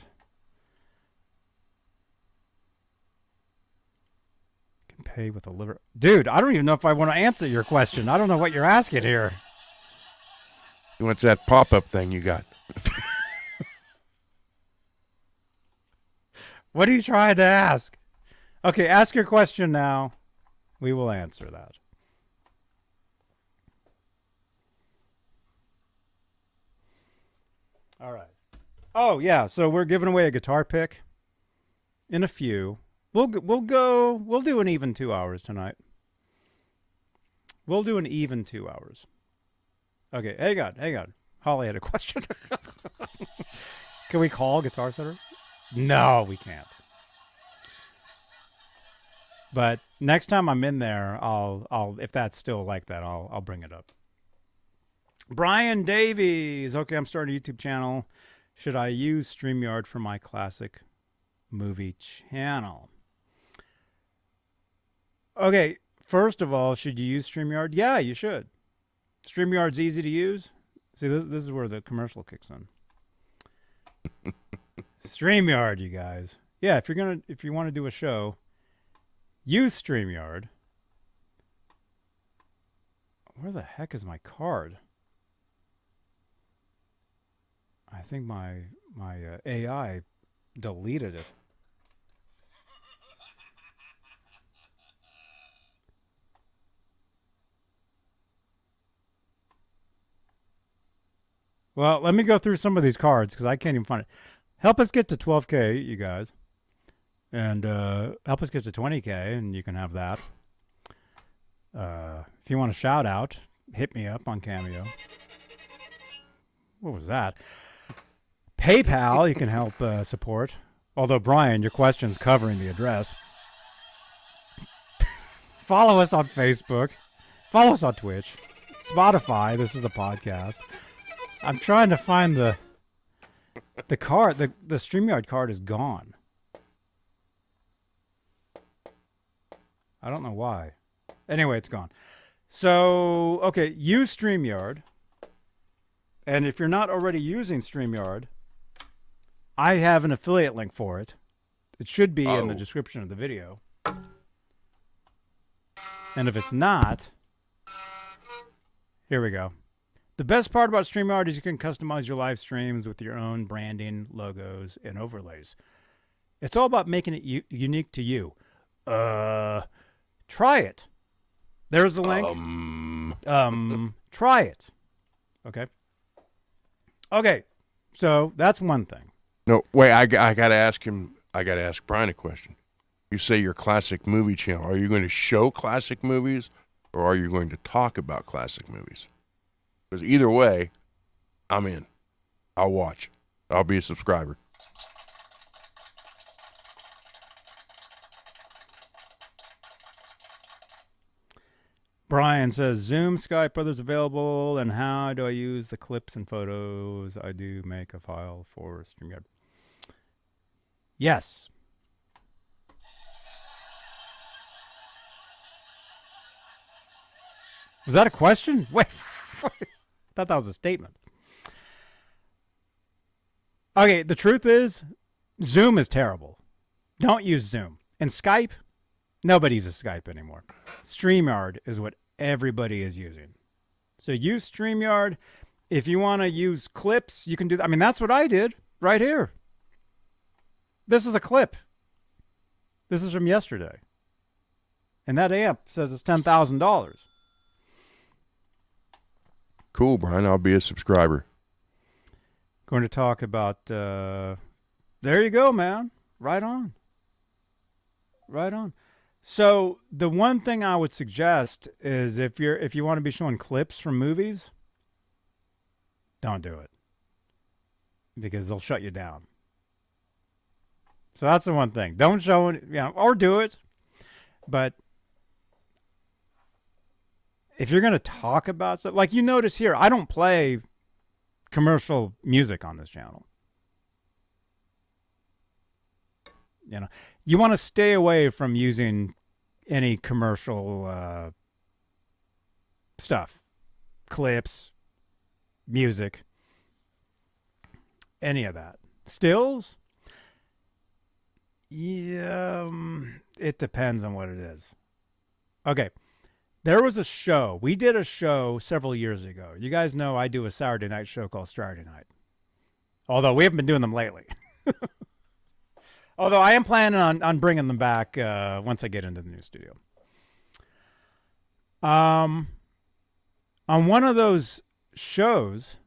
Can pay with a liver. Dude, I don't even know if I want to answer your question. I don't know what you're asking here. What's that pop-up thing you got? What are you trying to ask? Okay, ask your question now. We will answer that. All right. Oh, yeah, so we're giving away a guitar pick in a few. We'll do an even 2 hours tonight. We'll do an even 2 hours. Okay, hang on. Holly had a question. Can we call Guitar Center? No, we can't. But next time I'm in there, I'll if that's still like that, I'll bring it up. Brian Davies. Okay, I'm starting a YouTube channel. Should I use StreamYard for my classic movie channel? Okay, first of all, should you use StreamYard? Yeah, you should. StreamYard's easy to use. See, this is where the commercial kicks in. StreamYard, you guys. Yeah, if you want to do a show, use StreamYard. Where the heck is my card? I think my AI deleted it. Well, let me go through some of these cards because I can't even find it. Help us get to 12K, you guys. And help us get to 20K, and you can have that. If you want a shout out, hit me up on Cameo. What was that? PayPal, you can help support. Although, Brian, your question's covering the address. Follow us on Facebook. Follow us on Twitch. Spotify, this is a podcast. I'm trying to find the card. The StreamYard card is gone. I don't know why. Anyway, it's gone. So, okay, use StreamYard. And if you're not already using StreamYard, I have an affiliate link for it. It should be in the description of the video. And if it's not, here we go. The best part about StreamYard is you can customize your live streams with your own branding, logos, and overlays. It's all about making it unique to you. Try it. There's the link. Try it. Okay. Okay. So that's one thing. No, wait. I gotta ask him. I gotta ask Brian a question. You say your classic movie channel. Are you going to show classic movies, or are you going to talk about classic movies? Because either way, I'm in. I'll watch. I'll be a subscriber. Brian says, Zoom, Skype, others available, and how do I use the clips and photos? I do make a file for StreamYard. Yes. Was that a question? Wait. I thought that was a statement. Okay, the truth is, Zoom is terrible. Don't use Zoom. And Skype, nobody uses Skype anymore. StreamYard is what everybody is using. So use StreamYard. If you want to use clips, you can do that. I mean, that's what I did right here. This is a clip. This is from yesterday. And that amp says it's $10,000. Cool, Brian. I'll be a subscriber. Going to talk about, there you go, man. Right on. Right on. So the one thing I would suggest is if you want to be showing clips from movies, don't do it. Because they'll shut you down. So that's the one thing. Don't show it, or do it. But if you're going to talk about stuff, like you notice here, I don't play commercial music on this channel. You want to stay away from using any commercial stuff, clips, music, any of that. Stills? Yeah, it depends on what it is. Okay. There was a show. We did a show several years ago. You guys know I do a Saturday night show called Saturday Night. Although we haven't been doing them lately. Although I am planning on bringing them back once I get into the new studio. On one of those shows,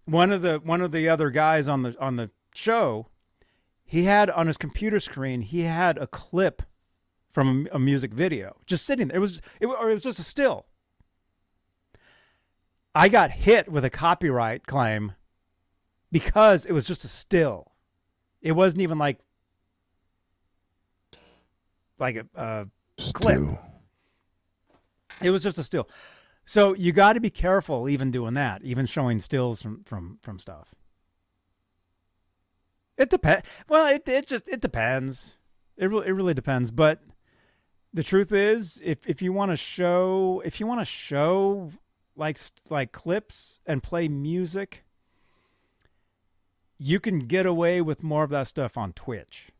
one of the other guys on the show, he had on his computer screen, he had a clip from a music video just sitting there. It was just a still. I got hit with a copyright claim because it was just a still. It wasn't even like a clip. It was just a still. So you got to be careful even doing that, even showing stills from stuff. It depends. Well, it depends. It really depends. But the truth is, if you want to show like clips and play music, you can get away with more of that stuff on Twitch.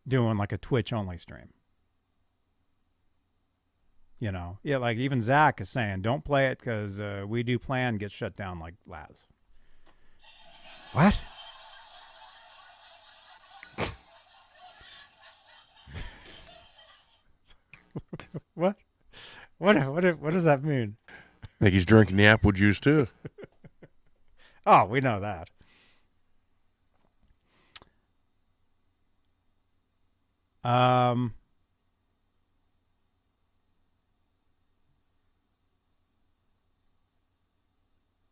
doing like a Twitch only stream. You know, yeah, like even Zach is saying, don't play it because We Do Plan gets shut down like Laz. What? What? What does that mean? I think he's drinking the apple juice too. Oh, we know that.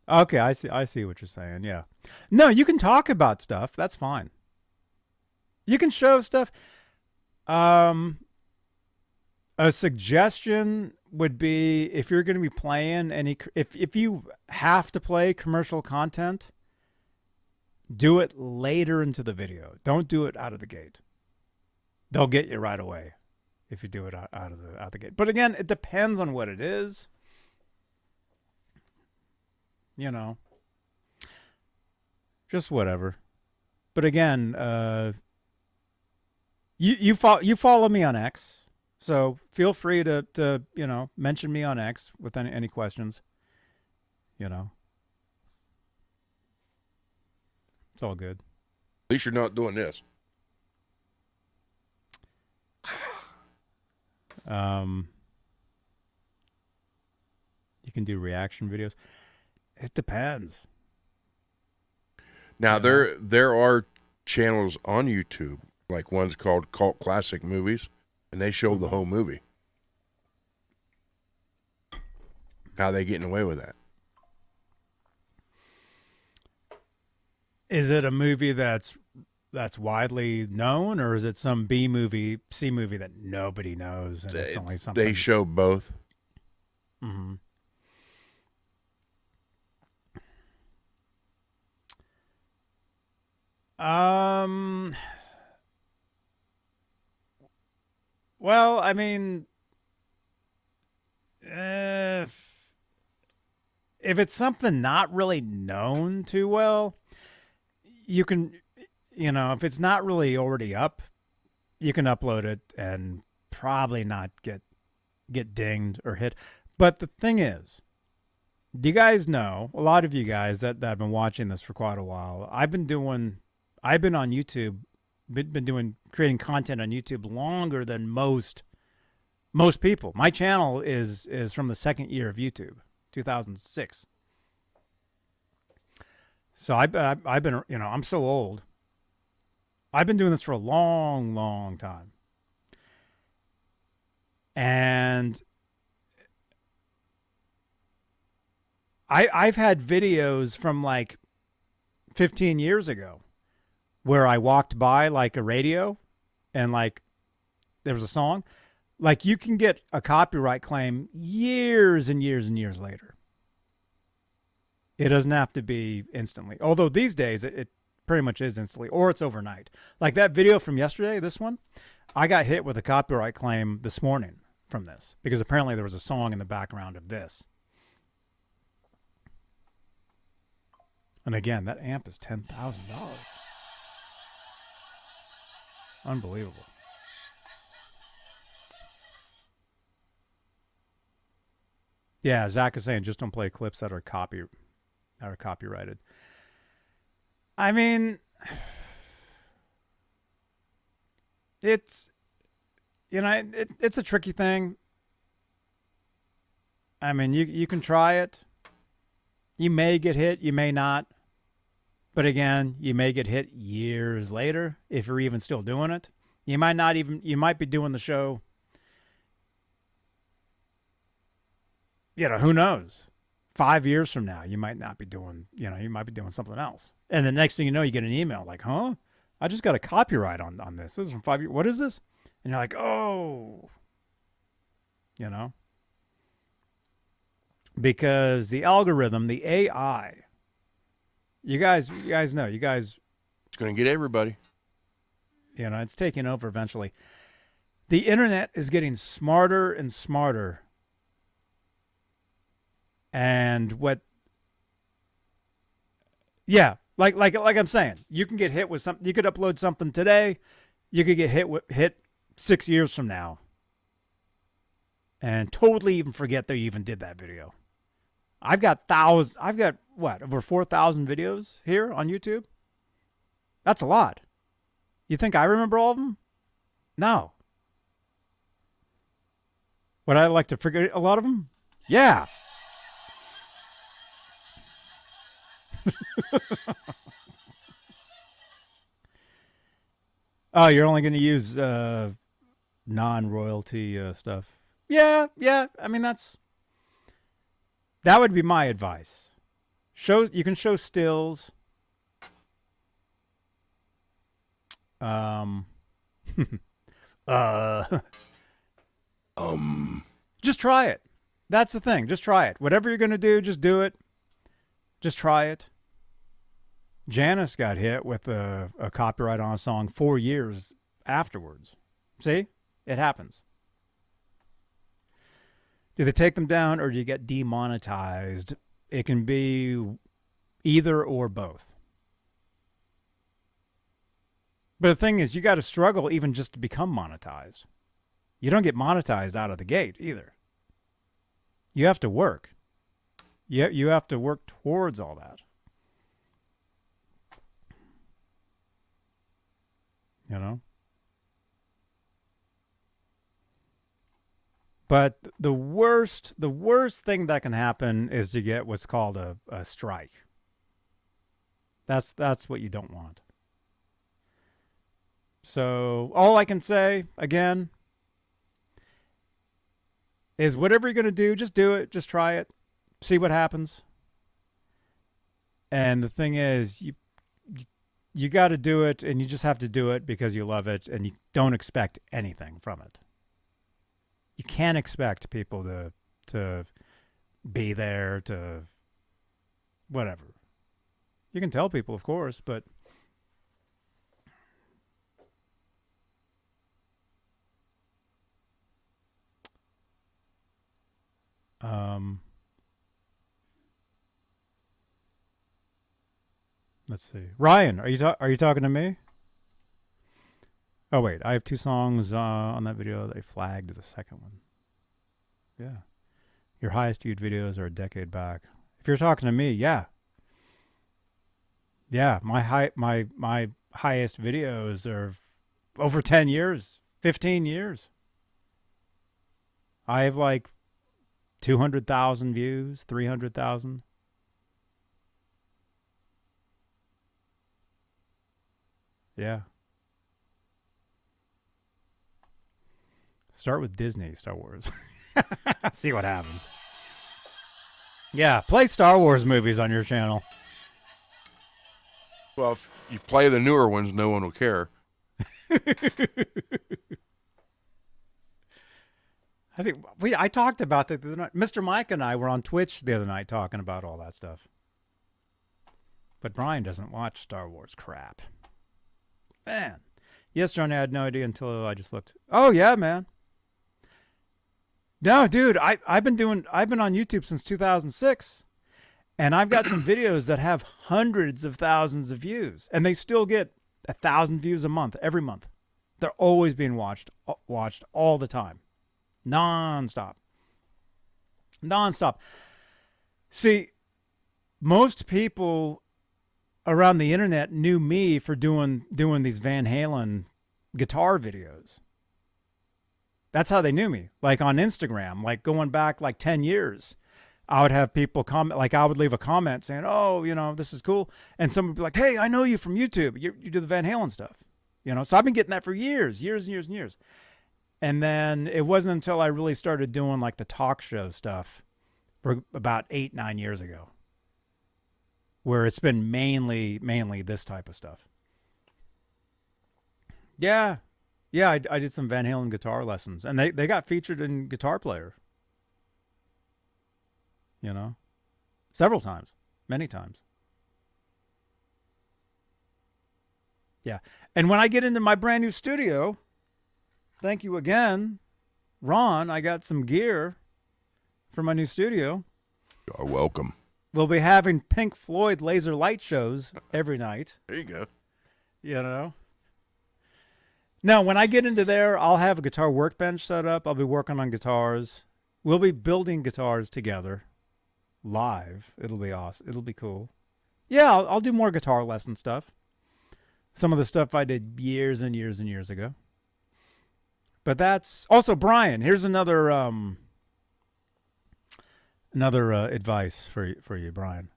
Okay, I see what you're saying. Yeah. No, you can talk about stuff. That's fine. You can show stuff. A suggestion would be if you're going to be playing if you have to play commercial content, do it later into the video. Don't do it out of the gate. They'll get you right away if you do it out of the gate. But again, it depends on what it is. You know, just whatever. But again, you follow me on X, so feel free to mention me on X with any questions. You know, it's all good. At least you're not doing this. You can do reaction videos. It depends. Now there are channels on YouTube, like one's called Cult Classic Movies, and they show the whole movie. How they getting away with that? Is it a movie that's widely known, or is it some B movie, C movie that nobody knows and it's only something? They show both. Mm-hmm. Well, I mean, if it's something not really known too well, you can, if it's not really already up, you can upload it and probably not get dinged or hit. But the thing is, do you guys know, a lot of you guys that have been watching this for quite a while, I've been on YouTube, creating content on YouTube longer than most people. My channel is from the second year of YouTube, 2006. So I've been, I'm so old. I've been doing this for a long, long time. And I've had videos from like 15 years ago where I walked by like a radio and like there was a song. Like you can get a copyright claim years and years and years later. It doesn't have to be instantly. Although these days it pretty much is instantly, or it's overnight. Like that video from yesterday, this one, I got hit with a copyright claim this morning from this because apparently there was a song in the background of this. And again, that amp is $10,000. Unbelievable. Yeah, Zach is saying just don't play clips that are copyrighted. I mean, it's it's a tricky thing. I mean, you can try it. You may get hit, you may not. But again, you may get hit years later if you're even still doing it. You might be doing the show. Who knows? 5 years from now, you might not be doing, you might be doing something else. And the next thing you know, you get an email like, huh? I just got a copyright on this. This is from 5 years. What is this? And you're like, oh, because the algorithm, the AI, you guys know, it's going to get everybody. It's taking over eventually. The internet is getting smarter and smarter. And like I'm saying, you can get hit with something. You could upload something today, you could get hit 6 years from now and totally even forget that you even did that video. I've got what, over 4,000 videos here on YouTube? That's a lot. You think I remember all of them? No. Would I like to forget a lot of them? Yeah. Oh, you're only going to use non-royalty stuff. Yeah. I mean, that would be my advice. You can show stills. Just try it. That's the thing. Just try it. Whatever you're going to do, just do it. Just try it. Janice got hit with a copyright on a song 4 years afterwards. See? It happens. Do they take them down or do you get demonetized? It can be either or both. But the thing is, you got to struggle even just to become monetized. You don't get monetized out of the gate either. You have to work. You have to work towards all that. You know? But the worst thing that can happen is to get what's called a strike. That's what you don't want. So all I can say, again, is whatever you're going to do, just do it. Just try it. See what happens. And the thing is, you got to do it, and you just have to do it because you love it, and you don't expect anything from it. You can't expect people to be there, to whatever. You can tell people, of course, but let's see. Ryan, are you talking to me? Oh wait, I have 2 songs on that video. They flagged the second one. Yeah, your highest viewed videos are a decade back. If you're talking to me, yeah, my highest videos are over 10 years, 15 years. I have like 200,000 views, 300,000. Yeah. Start with Disney, Star Wars. See what happens. Yeah, play Star Wars movies on your channel. Well, if you play the newer ones, no one will care. I talked about that the other night. Mr. Mike and I were on Twitch the other night talking about all that stuff. But Brian doesn't watch Star Wars crap. Man. Yes, Johnny, I had no idea until I just looked. Oh, yeah, man. No, dude, I've been on YouTube since 2006. And I've got some videos that have hundreds of thousands of views. And they still get 1,000 views a month, every month. They're always being watched all the time. Non-stop. See, most people around the internet knew me for doing these Van Halen guitar videos. That's how they knew me. Like on Instagram, like going back like 10 years, I would have people comment, like I would leave a comment saying, oh, this is cool. And someone would be like, hey, I know you from YouTube. You do the Van Halen stuff. So I've been getting that for years. And then it wasn't until I really started doing like the talk show stuff for about 8-9 years ago, where it's been mainly this type of stuff. Yeah, I did some Van Halen guitar lessons, and they got featured in Guitar Player. Several times, many times. Yeah, and when I get into my brand new studio, thank you again, Ron. I got some gear for my new studio. You're welcome. We'll be having Pink Floyd laser light shows every night. There you go. No, when I get into there, I'll have a guitar workbench set up. I'll be working on guitars. We'll be building guitars together live. It'll be awesome. It'll be cool. Yeah, I'll do more guitar lesson stuff. Some of the stuff I did years and years and years ago. But that's also Brian. Here's another advice for you, Brian.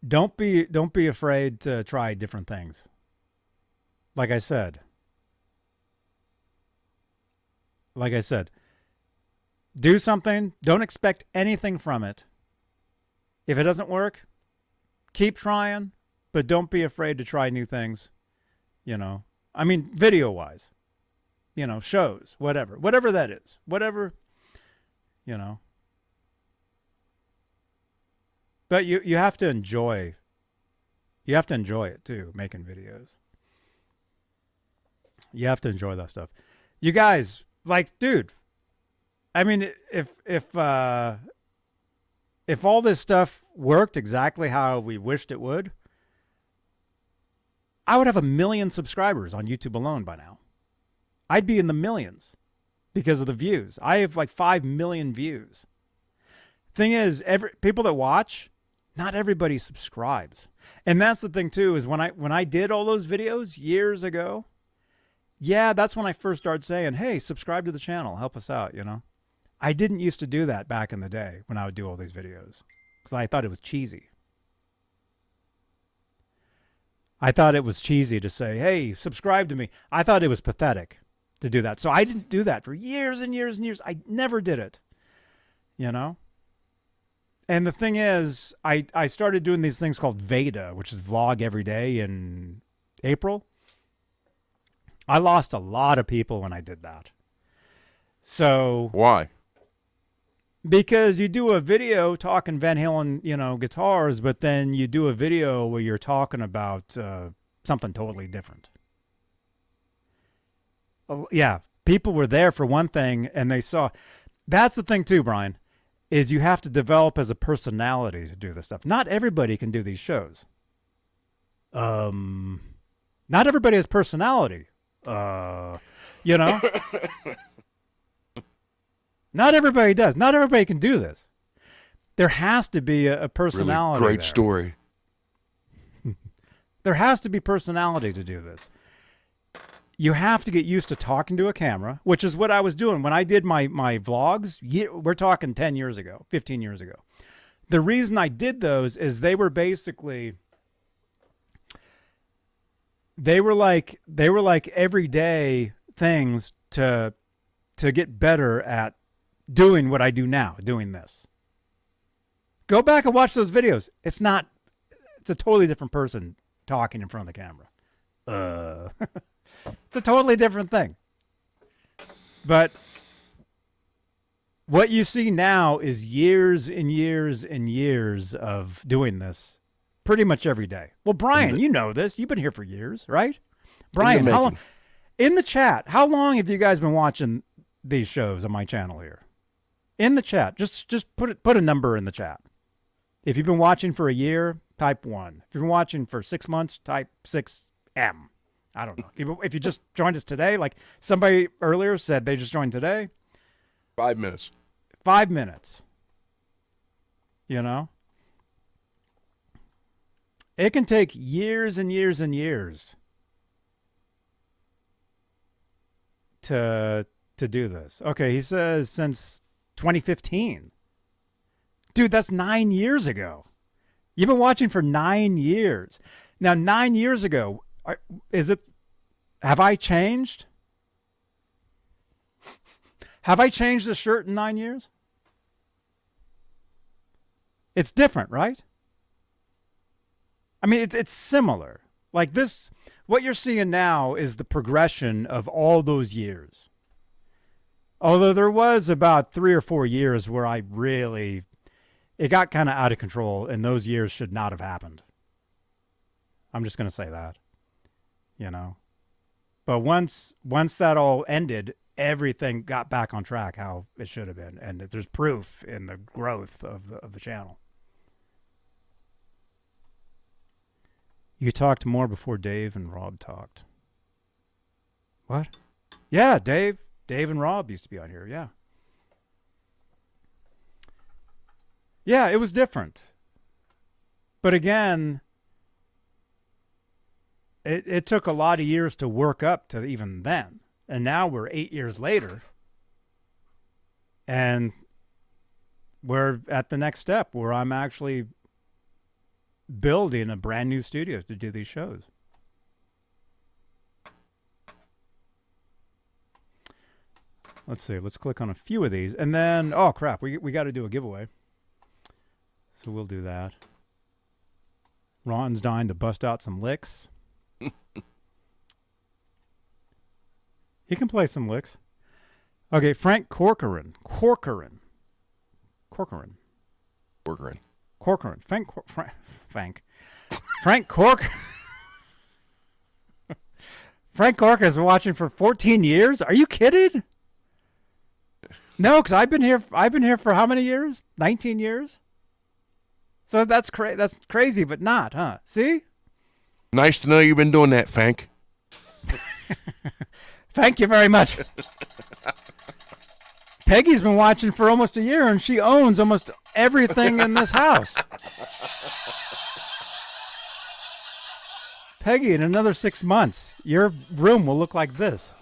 Don't be afraid to try different things. Like I said, do something. Don't expect anything from it. If it doesn't work, keep trying, but don't be afraid to try new things. You know, I mean, video-wise, you know, shows, whatever that is, whatever, you know. But you have to enjoy. You have to enjoy it too, making videos. You have to enjoy that stuff. You guys, like, dude, I mean, if all this stuff worked exactly how we wished it would, I would have 1 million subscribers on YouTube alone by now. I'd be in the millions because of the views. I have like 5 million views. Thing is, people that watch, not everybody subscribes. And that's the thing too, is when I did all those videos years ago, yeah, that's when I first started saying, hey, subscribe to the channel, help us out, you know. I didn't used to do that back in the day when I would do all these videos because I thought it was cheesy. I thought it was cheesy to say, hey, subscribe to me. I thought it was pathetic to do that. So I didn't do that for years and years and years. I never did it, you know. And the thing is, I started doing these things called Veda, which is vlog every day in April. I lost a lot of people when I did that. So Why? Because you do a video talking Van Halen, you know, guitars, but then you do a video where you're talking about something totally different. Yeah, people were there for one thing, and they saw. That's the thing too, Brian, is you have to develop as a personality to do this stuff. Not everybody can do these shows. Not everybody has personality. You know. Not everybody does. Not everybody can do this. There has to be a personality. Really great there. story. There has to be personality to do this. You have to get used to talking to a camera, which is what I was doing when I did my vlogs. We're talking 10 years ago, 15 years ago. The reason I did those is they were basically, they were like everyday things to get better at doing what I do now, doing this. Go back and watch those videos. It's a totally different person talking in front of the camera. It's a totally different thing. But what you see now is years and years and years of doing this pretty much every day. Well, Brian, you know this. You've been here for years, right? Brian, how long? In the chat, how long have you guys been watching these shows on my channel here? In the chat, just put a number in the chat. If you've been watching for a year, type 1. If you've been watching for 6 months, type 6M. I don't know. If you just joined us today, like somebody earlier said they just joined today. 5 minutes. 5 minutes. You know? It can take years and years and years to do this. Okay, he says since 2015. Dude, that's 9 years ago. You've been watching for 9 years. Now, 9 years ago, have I changed? Have I changed the shirt in 9 years? It's different, right? I mean, it's similar. Like this, what you're seeing now is the progression of all those years. Although there was about 3 or 4 years where it got kind of out of control, and those years should not have happened. I'm just going to say that, you know. But once that all ended, everything got back on track how it should have been, and there's proof in the growth of the channel. You talked more before Dave and Rob talked. What? Yeah, Dave and Rob used to be on here. Yeah. Yeah, it was different. But again, it took a lot of years to work up to even then. And now we're 8 years later. And we're at the next step where I'm actually building a brand new studio to do these shows. Let's see. Let's click on a few of these. And then, oh, crap. We got to do a giveaway. So we'll do that. Ron's dying to bust out some licks. He can play some licks. Okay, Frank Corcoran. Frank Cork. Frank Cork has been watching for 14 years. Are you kidding? No, because I've been here for how many years? 19 years. So that's crazy, but not, huh? See? Nice to know you've been doing that, Frank. Thank you very much. Peggy's been watching for almost a year, and she owns almost everything in this house. Peggy, in another 6 months, your room will look like this.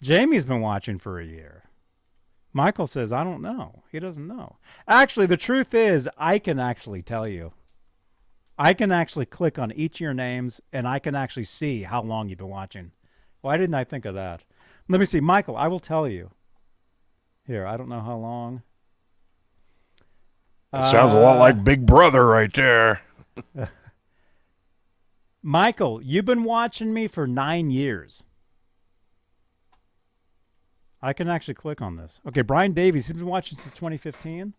Jamie's been watching for a year. Michael says, I don't know. He doesn't know. Actually, the truth is, I can actually tell you. I can actually click on each of your names, and I can actually see how long you've been watching. Why didn't I think of that? Let me see. Michael, I will tell you. Here, I don't know how long. That sounds a lot like Big Brother right there. Michael, you've been watching me for 9 years. I can actually click on this. Okay, Brian Davies, he's been watching since 2015.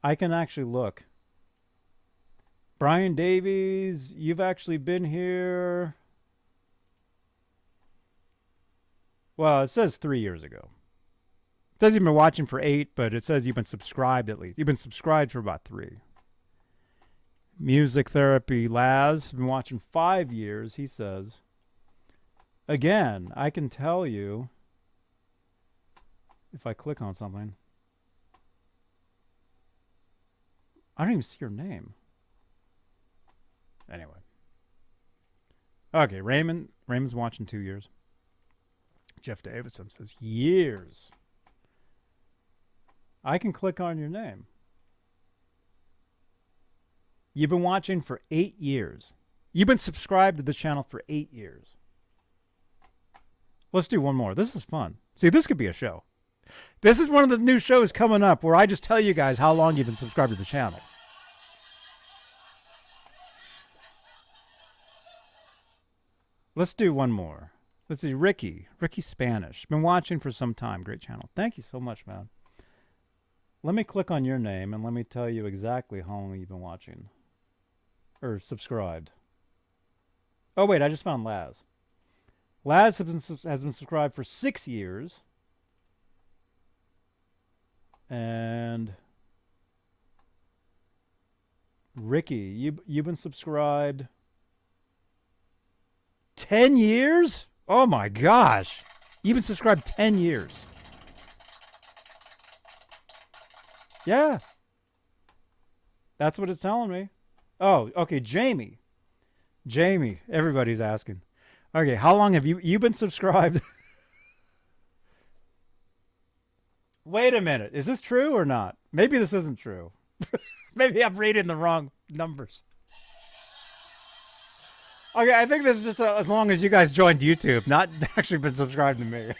I can actually look. Brian Davies, you've actually been here. Well, it says 3 years ago. It says you've been watching for 8, but it says you've been subscribed at least. You've been subscribed for about 3. Music Therapy Laz, been watching 5 years, he says. Again, I can tell you if I click on something. I don't even see your name. Anyway. Okay, Raymond's watching 2 years. Jeff Davidson says years. I can click on your name. You've been watching for 8 years. You've been subscribed to the channel for 8 years. Let's do one more. This is fun. See, this could be a show. This is one of the new shows coming up where I just tell you guys how long you've been subscribed to the channel. Let's do one more. Let's see, Ricky Spanish. Been watching for some time. Great channel. Thank you so much, man. Let me click on your name and let me tell you exactly how long you've been watching. Or subscribed. Oh, wait, I just found Laz. Laz has been subscribed for 6 years. And Ricky, you've been subscribed 10 years? Oh my gosh. You've been subscribed 10 years. Yeah. That's what it's telling me. Oh, okay, Jamie, everybody's asking. Okay, how long have you been subscribed? Wait a minute. Is this true or not? Maybe this isn't true. Maybe I'm reading the wrong numbers. Okay, I think this is just as long as you guys joined YouTube, not actually been subscribed to me.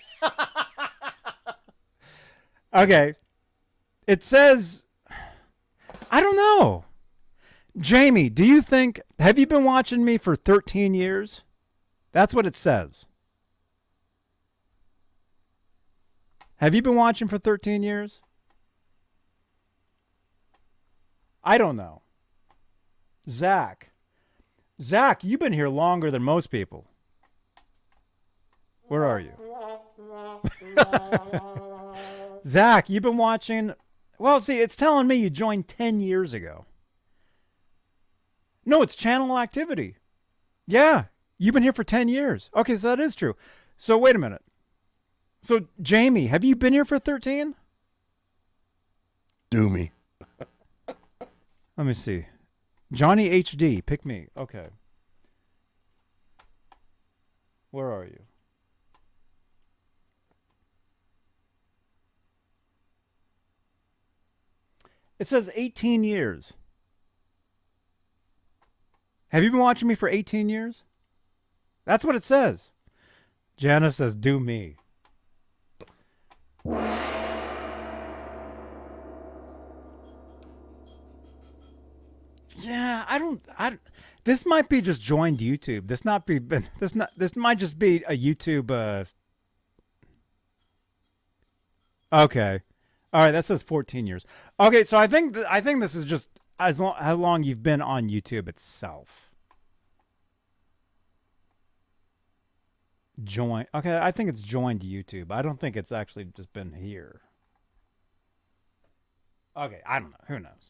Okay. It says, I don't know. Jamie, do you think, have you been watching me for 13 years? That's what it says. Have you been watching for 13 years? I don't know. Zach, you've been here longer than most people. Where are you? Zach, you've been watching. Well, see, it's telling me you joined 10 years ago. No, it's channel activity. Yeah, you've been here for 10 years. Okay, so that is true. So wait a minute. So Jamie, have you been here for 13? Do me. Let me see. Johnny HD, pick me. Okay. Where are you? It says 18 years. Have you been watching me for 18 years? That's what it says. Janice says, do me. Yeah, I this might be just joined YouTube. This might just be a YouTube okay. All right, that says 14 years. Okay, so I think this is just how long you've been on YouTube itself. Join. Okay, I think it's joined YouTube. I don't think it's actually just been here. Okay, I don't know. Who knows?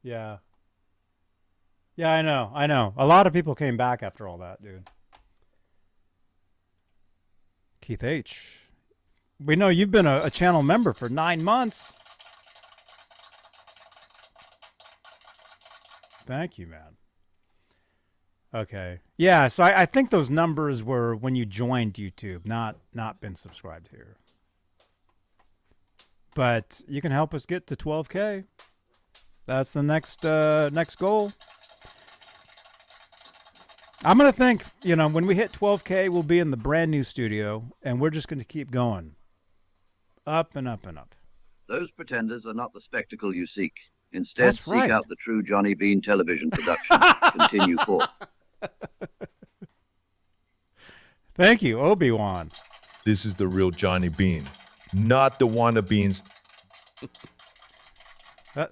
Yeah. Yeah, I know. I know. A lot of people came back after all that, dude. Keith H. We know you've been a channel member for 9 months. Thank you, man. Okay. Yeah, so I think those numbers were when you joined YouTube, not been subscribed here. But you can help us get to 12K. That's the next goal. I'm going to think, when we hit 12K, we'll be in the brand new studio, and we're just going to keep going. Up and up and up. Those pretenders are not the spectacle you seek. Instead, That's right. seek out the true Johnny Bean television production. Continue forth. Thank you, Obi-Wan. This is the real Johnny Bean, not the wanna beans.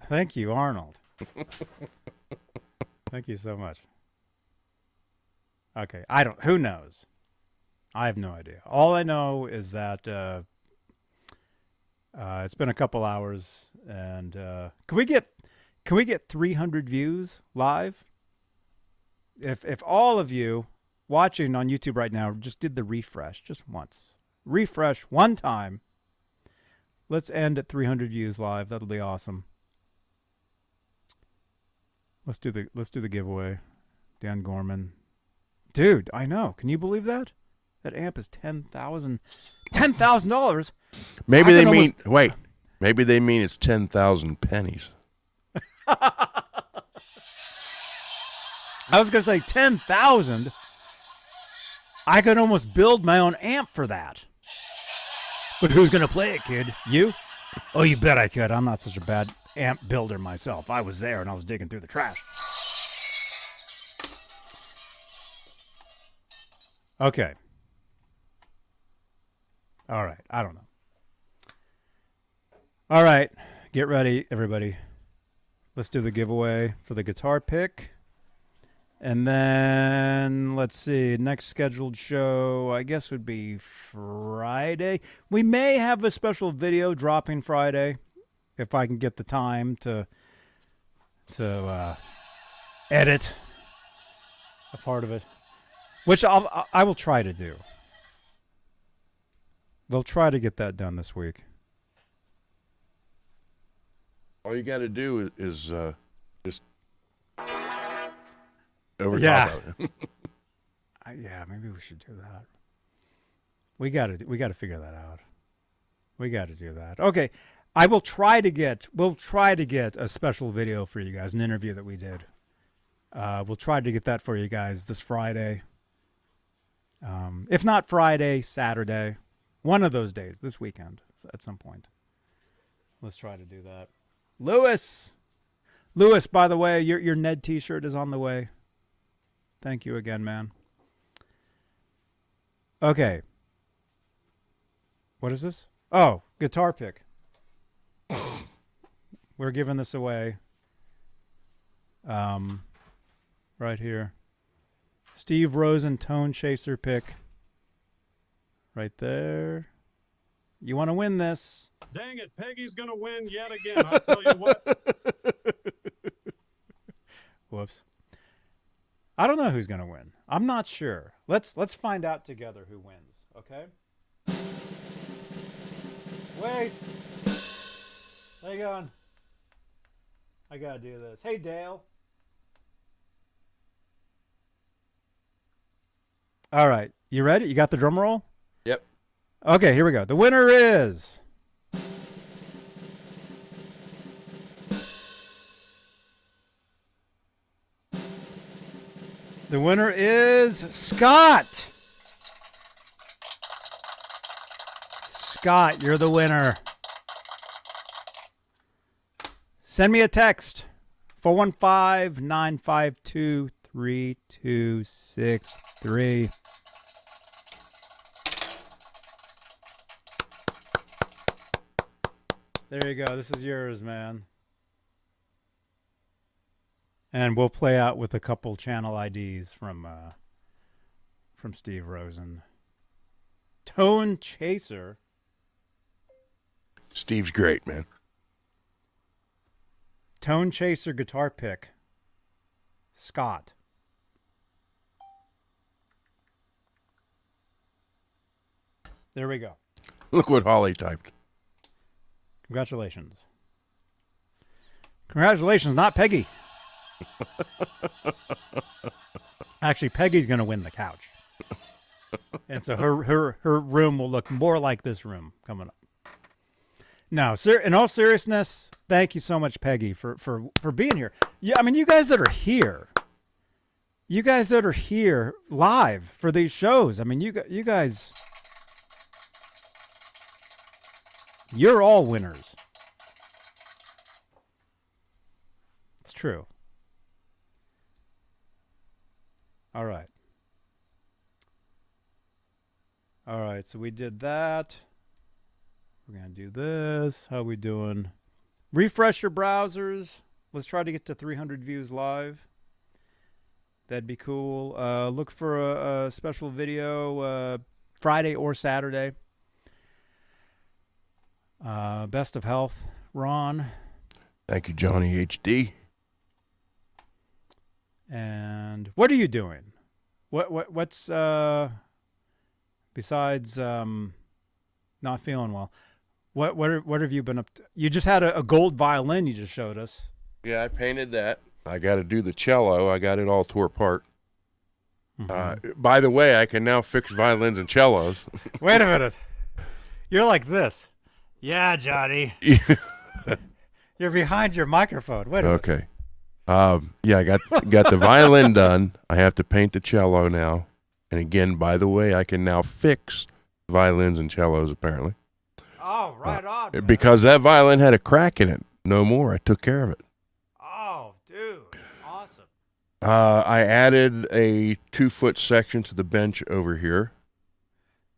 Thank you, Arnold. Thank you so much. Okay, who knows? I have no idea. All I know is that it's been a couple hours, and can we get 300 views live? If all of you watching on YouTube right now just did the refresh just once, refresh one time. Let's end at 300 views live. That'll be awesome. Let's do the giveaway. Dan Gorman. Dude, I know. Can you believe that? That amp is $10,000. Maybe they mean wait. Maybe they mean it's 10,000 pennies. I was gonna say 10,000. I could almost build my own amp for that. But who's gonna play it, kid? You? Oh, you bet I could. I'm not such a bad amp builder myself. I was there and I was digging through the trash. Okay. All right. I don't know. All right. Get ready, everybody. Let's do the giveaway for the guitar pick. And then, let's see, next scheduled show, I guess, would be Friday. We may have a special video dropping Friday, if I can get the time to edit a part of it, which I will try to do. We'll try to get that done this week. All you got to do is just over Yeah. top of it. Yeah, maybe we should do that. We got to figure that out. We got to do that. Okay, we'll try to get a special video for you guys, an interview that we did. We'll try to get that for you guys this Friday. If not Friday, Saturday, one of those days, this weekend at some point. Let's try to do that. Lewis, by the way, your Ned t-shirt is on the way. Thank you again, man. Okay. What is this? Oh, guitar pick. We're giving this away. Right here. Steve Rosen Tone Chaser pick. Right there. You want to win this. Dang it, Peggy's going to win yet again. I tell you what. Whoops. I don't know who's going to win. I'm not sure. Let's find out together who wins, okay? Wait. Hang on. I got to do this. Hey, Dale. All right. You ready? You got the drum roll? Yep. Okay, here we go. The winner is... The winner is Scott. Scott, you're the winner. Send me a text. 415-952-3263. There you go. This is yours, man. And we'll play out with a couple channel IDs from Steve Rosen. Tone Chaser. Steve's great, man. Tone Chaser guitar pick. Scott. There we go. Look what Holly typed. Congratulations. Congratulations, not Peggy. Actually, Peggy's going to win the couch. And so her room will look more like this room coming up. No, sir, in all seriousness, thank you so much, Peggy, for being here. Yeah, I mean, you guys that are here live for these shows, I mean, you guys, you're all winners. It's true. All right. All right, so we did that. We're going to do this. How we doing? Refresh your browsers. Let's try to get to 300 views live. That'd be cool. Look for a special video Friday or Saturday. Best of health, Ron. Thank you, Johnny HD. And what are you doing? What's besides not feeling well? What have you been up to? You just had a gold violin you just showed us. Yeah, I painted that. I got to do the cello. I got it all tore apart. By the way, I can now fix violins and cellos. Wait a minute. You're like this. Yeah, Johnny. You're behind your microphone. Wait a minute. Okay. Yeah, I got the violin done. I have to paint the cello now. And again, by the way, I can now fix violins and cellos, apparently. Oh, right on. Man. Because that violin had a crack in it. No more. I took care of it. Oh, dude. Awesome. I added a 2-foot section to the bench over here.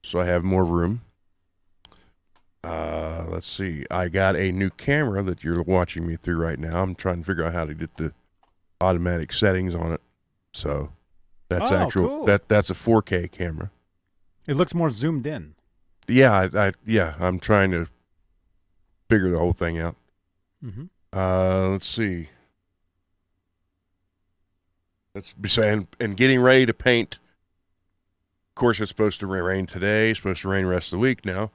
So I have more room. Let's see. I got a new camera that you're watching me through right now. I'm trying to figure out how to get the automatic settings on it. So that's cool. That's a 4K camera. It looks more zoomed in. Yeah, I'm trying to figure the whole thing out. Mm-hmm. Let's see. Let's be saying, and getting ready to paint. Of course, it's supposed to rain today. It's supposed to rain the rest of the week now.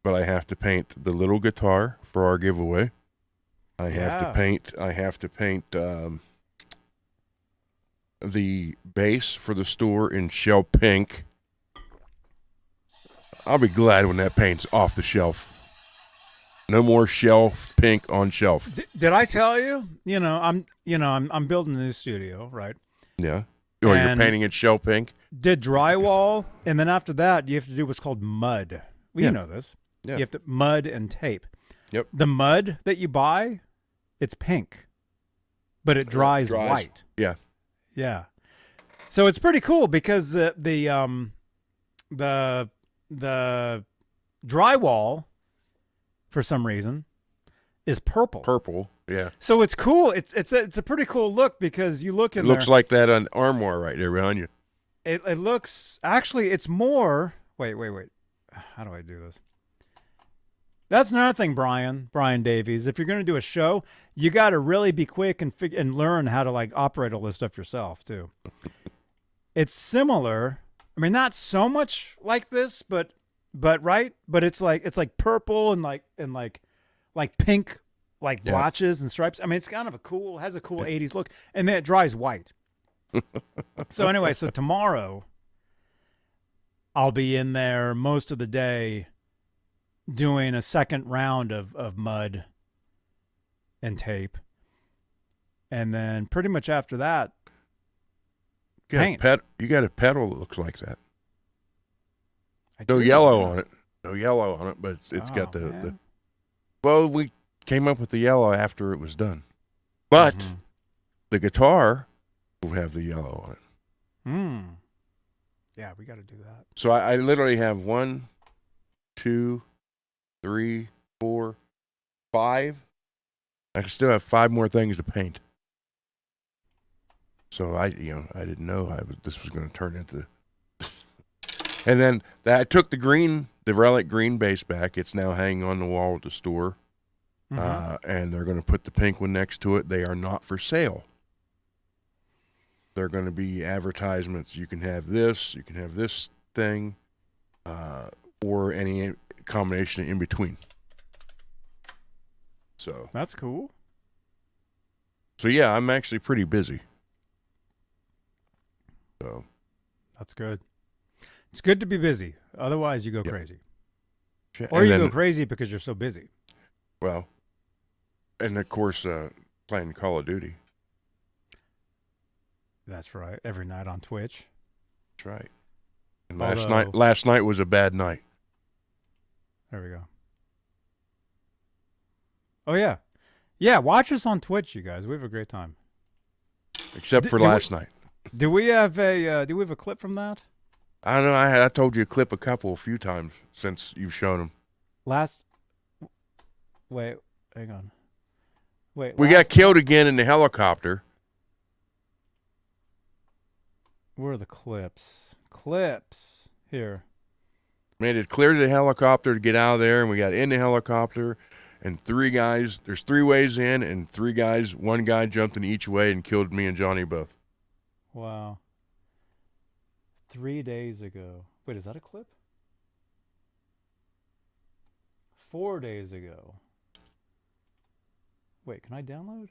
But I have to paint the little guitar for our giveaway. I have to paint the bass for the store in shell pink. I'll be glad when that paint's off the shelf. No more shelf pink on shelf. Did I tell you? I'm building a new studio, right? Yeah. Or you're painting it shell pink. Did drywall, and then after that, you have to do what's called mud. Well, you know this. Yeah. You have to mud and tape. Yep. The mud that you buy, it's pink, but it dries white. Yeah. Yeah. So it's pretty cool because the drywall, for some reason, is purple. Purple. Yeah. So it's cool. It's a pretty cool look because you look in there. It looks like that on armoire right there behind you. It looks, actually, it's more. Wait. how do I do this? That's another thing, Brian Davies. If you're going to do a show, you got to really be quick and learn how to like operate all this stuff yourself too. It's similar. I mean, not so much like this, but right. But it's like purple and like pink, like blotches and stripes. I mean, it's kind of has a cool 80s look, and then it dries white. So anyway, so tomorrow I'll be in there most of the day doing a second round of mud and tape. And then pretty much after that, paint. You got a pedal that looks like that. No yellow on it. No yellow on it, but it's got the. Well, we came up with the yellow after it was done. But the guitar will have the yellow on it. Yeah, we got to do that. So I literally have 1, 2, 3, 4, 5. I still have 5 more things to paint. So I didn't know this was going to turn into. And then I took the relic green bass back. It's now hanging on the wall at the store, and they're going to put the pink one next to it. They are not for sale. They're going to be advertisements. You can have this. You can have this thing, or any combination in between. So that's cool. So yeah, I'm actually pretty busy. So that's good. It's good to be busy. Otherwise, you go crazy. Or and you then, go crazy because you're so busy. Well, and of course, playing Call of Duty. That's right. Every night on Twitch. That's right. And last night was a bad night. There we go. Oh yeah, yeah. Watch us on Twitch, you guys. We have a great time. Except for last night. Do we have a clip from that? I don't know. I told you to clip a few times since you've shown them. Wait, hang on. Wait. We got killed again in the helicopter. Where are the clips? Clips here. Man, it cleared the helicopter to get out of there, and we got in the helicopter, and 3 guys. There's 3 ways in, and 3 guys. 1 guy jumped in each way and killed me and Johnny both. Wow. 3 days ago. Wait, is that a clip? 4 days ago. Wait, can I download?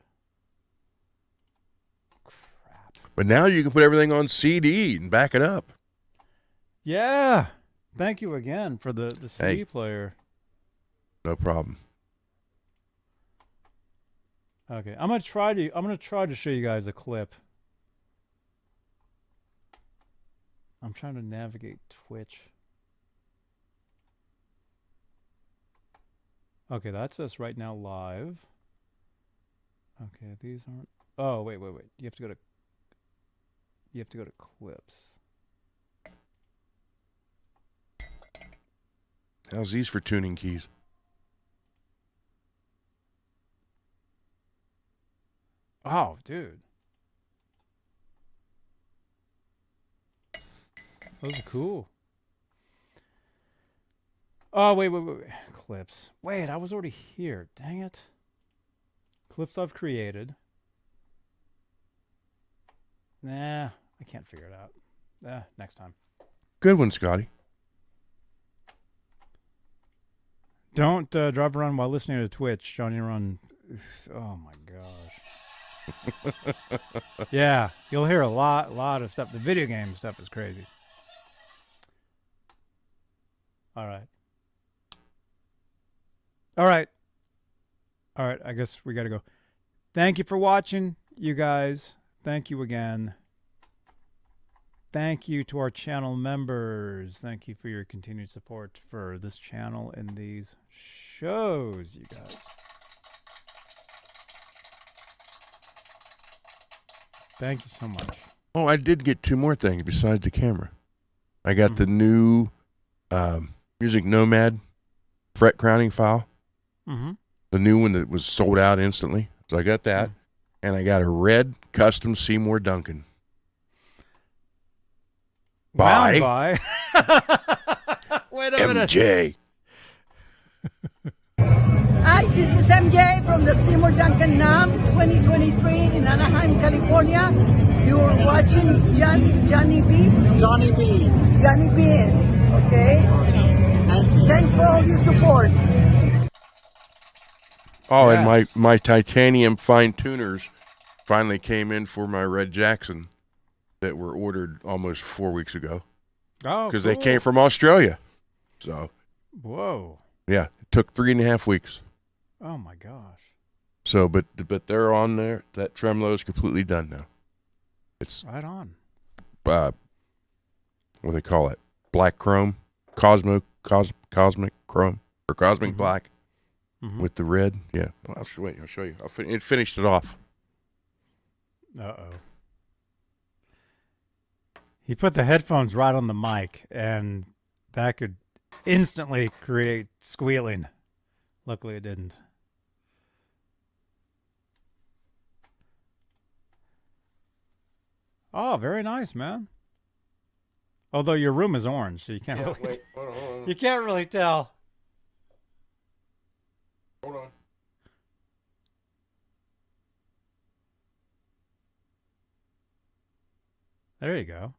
Crap. But now you can put everything on CD and back it up. Yeah. Thank you again for the CD player. No problem. Okay, I'm gonna try to show you guys a clip. I'm trying to navigate Twitch. Okay, that's us right now live. Okay, these aren't. Oh, wait. You have to go to clips. How's these for tuning keys? Oh, dude. Those are cool. Oh, wait. Clips. Wait, I was already here. Dang it. Clips I've created. Nah, I can't figure it out. Next time. Good one, Scotty. Don't drive around while listening to Twitch. Johnny Run. Oh, my gosh. Yeah, you'll hear a lot of stuff. The video game stuff is crazy. All right. I guess we got to go. Thank you for watching, you guys. Thank you again. Thank you to our channel members. Thank you for your continued support for this channel and these shows, you guys. Thank you so much. Oh, I did get 2 more things besides the camera. I got the new Music Nomad fret crowning file. The new one that was sold out instantly. So I got that. And I got a red custom Seymour Duncan. Bye. Wait a minute. MJ. Hi, this is MJ from the Seymour Duncan NAM 2023 in Anaheim, California. You're watching Johnny B. Johnny B. Johnny B. Okay? Thanks for all your support. Oh, Yes. and my titanium fine tuners finally came in for my Red Jackson that were ordered almost 4 weeks ago. Oh, because cool. they came from Australia. So, Whoa. yeah, it took 3.5 weeks. Oh my gosh. So, but they're on there. That tremolo is completely done now. It's Right on. what do they call it? Black chrome, cosmic chrome, or cosmic black with the red. Yeah, well, I'll show you. It finished it off. Uh-oh. He put the headphones right on the mic, and that could instantly create squealing. Luckily, it didn't. Oh, very nice, man. Although your room is orange, so you can't really Wait, hold on. you can't really tell. Hold on. There you go.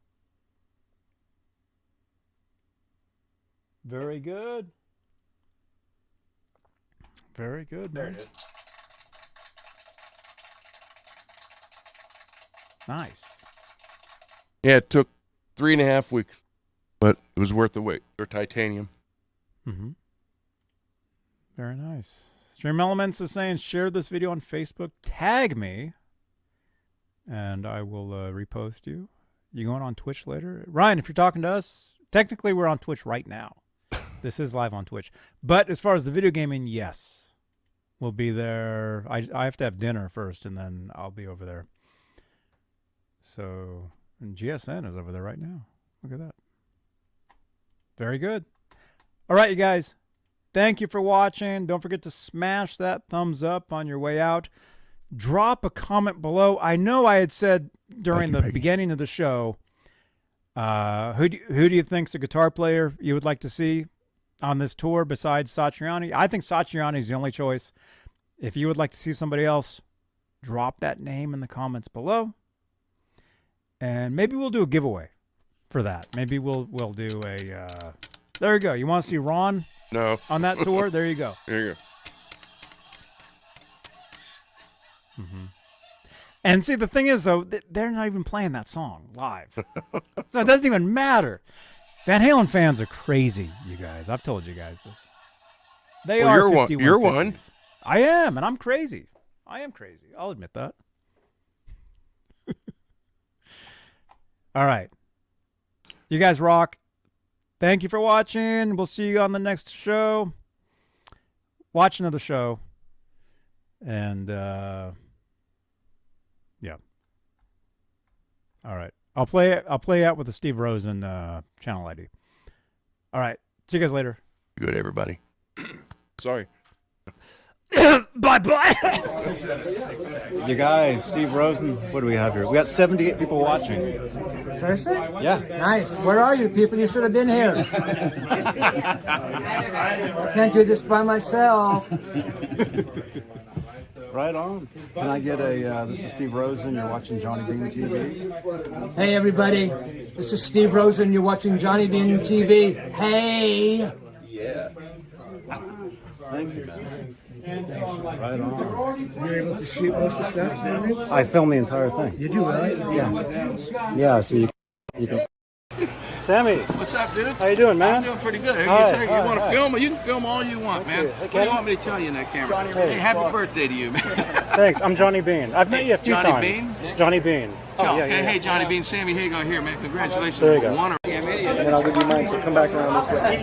Very good. Very good, man. There it is. Nice. Yeah, it took 3.5 weeks, but it was worth the wait. They're titanium. Mm-hmm. Very nice. Stream Elements is saying, share this video on Facebook, tag me, and I will repost you. You going on Twitch later? Ryan, if you're talking to us, technically we're on Twitch right now. This is live on Twitch. But as far as the video gaming, yes. We'll be there. I have to have dinner first, and then I'll be over there. So, and GSN is over there right now. Look at that. Very good. All right, you guys. Thank you for watching. Don't forget to smash that thumbs up on your way out. Drop a comment below. I know I had said during the beginning of the show, who do you think's a guitar player you would like to see on this tour besides Satriani? I think Satriani is the only choice. If you would like to see somebody else, drop that name in the comments below. And maybe we'll do a giveaway for that. Maybe we'll do a there you go. You want to see Ron on that tour? There you go. There you go. Mm-hmm. And see, the thing is, though, they're not even playing that song live. So it doesn't even matter. Van Halen fans are crazy, you guys. I've told you guys this. They are 5150s. You're one. I am, and I'm crazy. I am crazy. I'll admit that. All right. You guys rock. Thank you for watching. We'll see you on the next show. Watch another show. And, yeah. All right. I'll play out with the Steve Rosen channel ID. All right. See you guys later. Good, everybody. Sorry. Bye-bye. You guys, Steve Rosen, what do we have here? We got 78 people watching. Seriously? Yeah. Nice. Where are you people? You should have been here. I can't do this by myself. Right on. Can I get a, this is Steve Rosen, you're watching Johnny Bean TV. Hey, everybody. This is Steve Rosen. You're watching Johnny Bean TV. Hey. Yeah. Thank you, man. Right on. You're able to shoot most of the stuff, Sammy? I filmed the entire thing. You do, really? Yeah. Yeah, so you can... Sammy. What's up, dude? How you doing, man? I'm doing pretty good. Hi, you want to film? You can film all you want, man. What do you want me to tell you in that camera? Hey, happy birthday to you, man. Thanks. I'm Johnny Bean. I've met you a few times. Johnny Bean? Johnny Bean. Oh, yeah, hey, Johnny Bean. Sammy Hagar here, man. Congratulations. There you go. And then I'll give you mine, so come back around this way.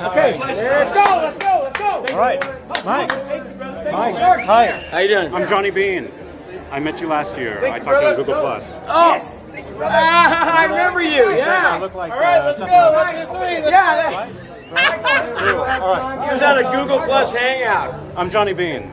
Okay, let's go. All right. Mike. Hi. How you doing? I'm Johnny Bean. I met you last year. I talked to you on Google+. Oh! I remember you, yeah. I look like, all right, let's go. 1, 2, 3. Yeah. He was at a Google Plus hangout. I'm Johnny Bean.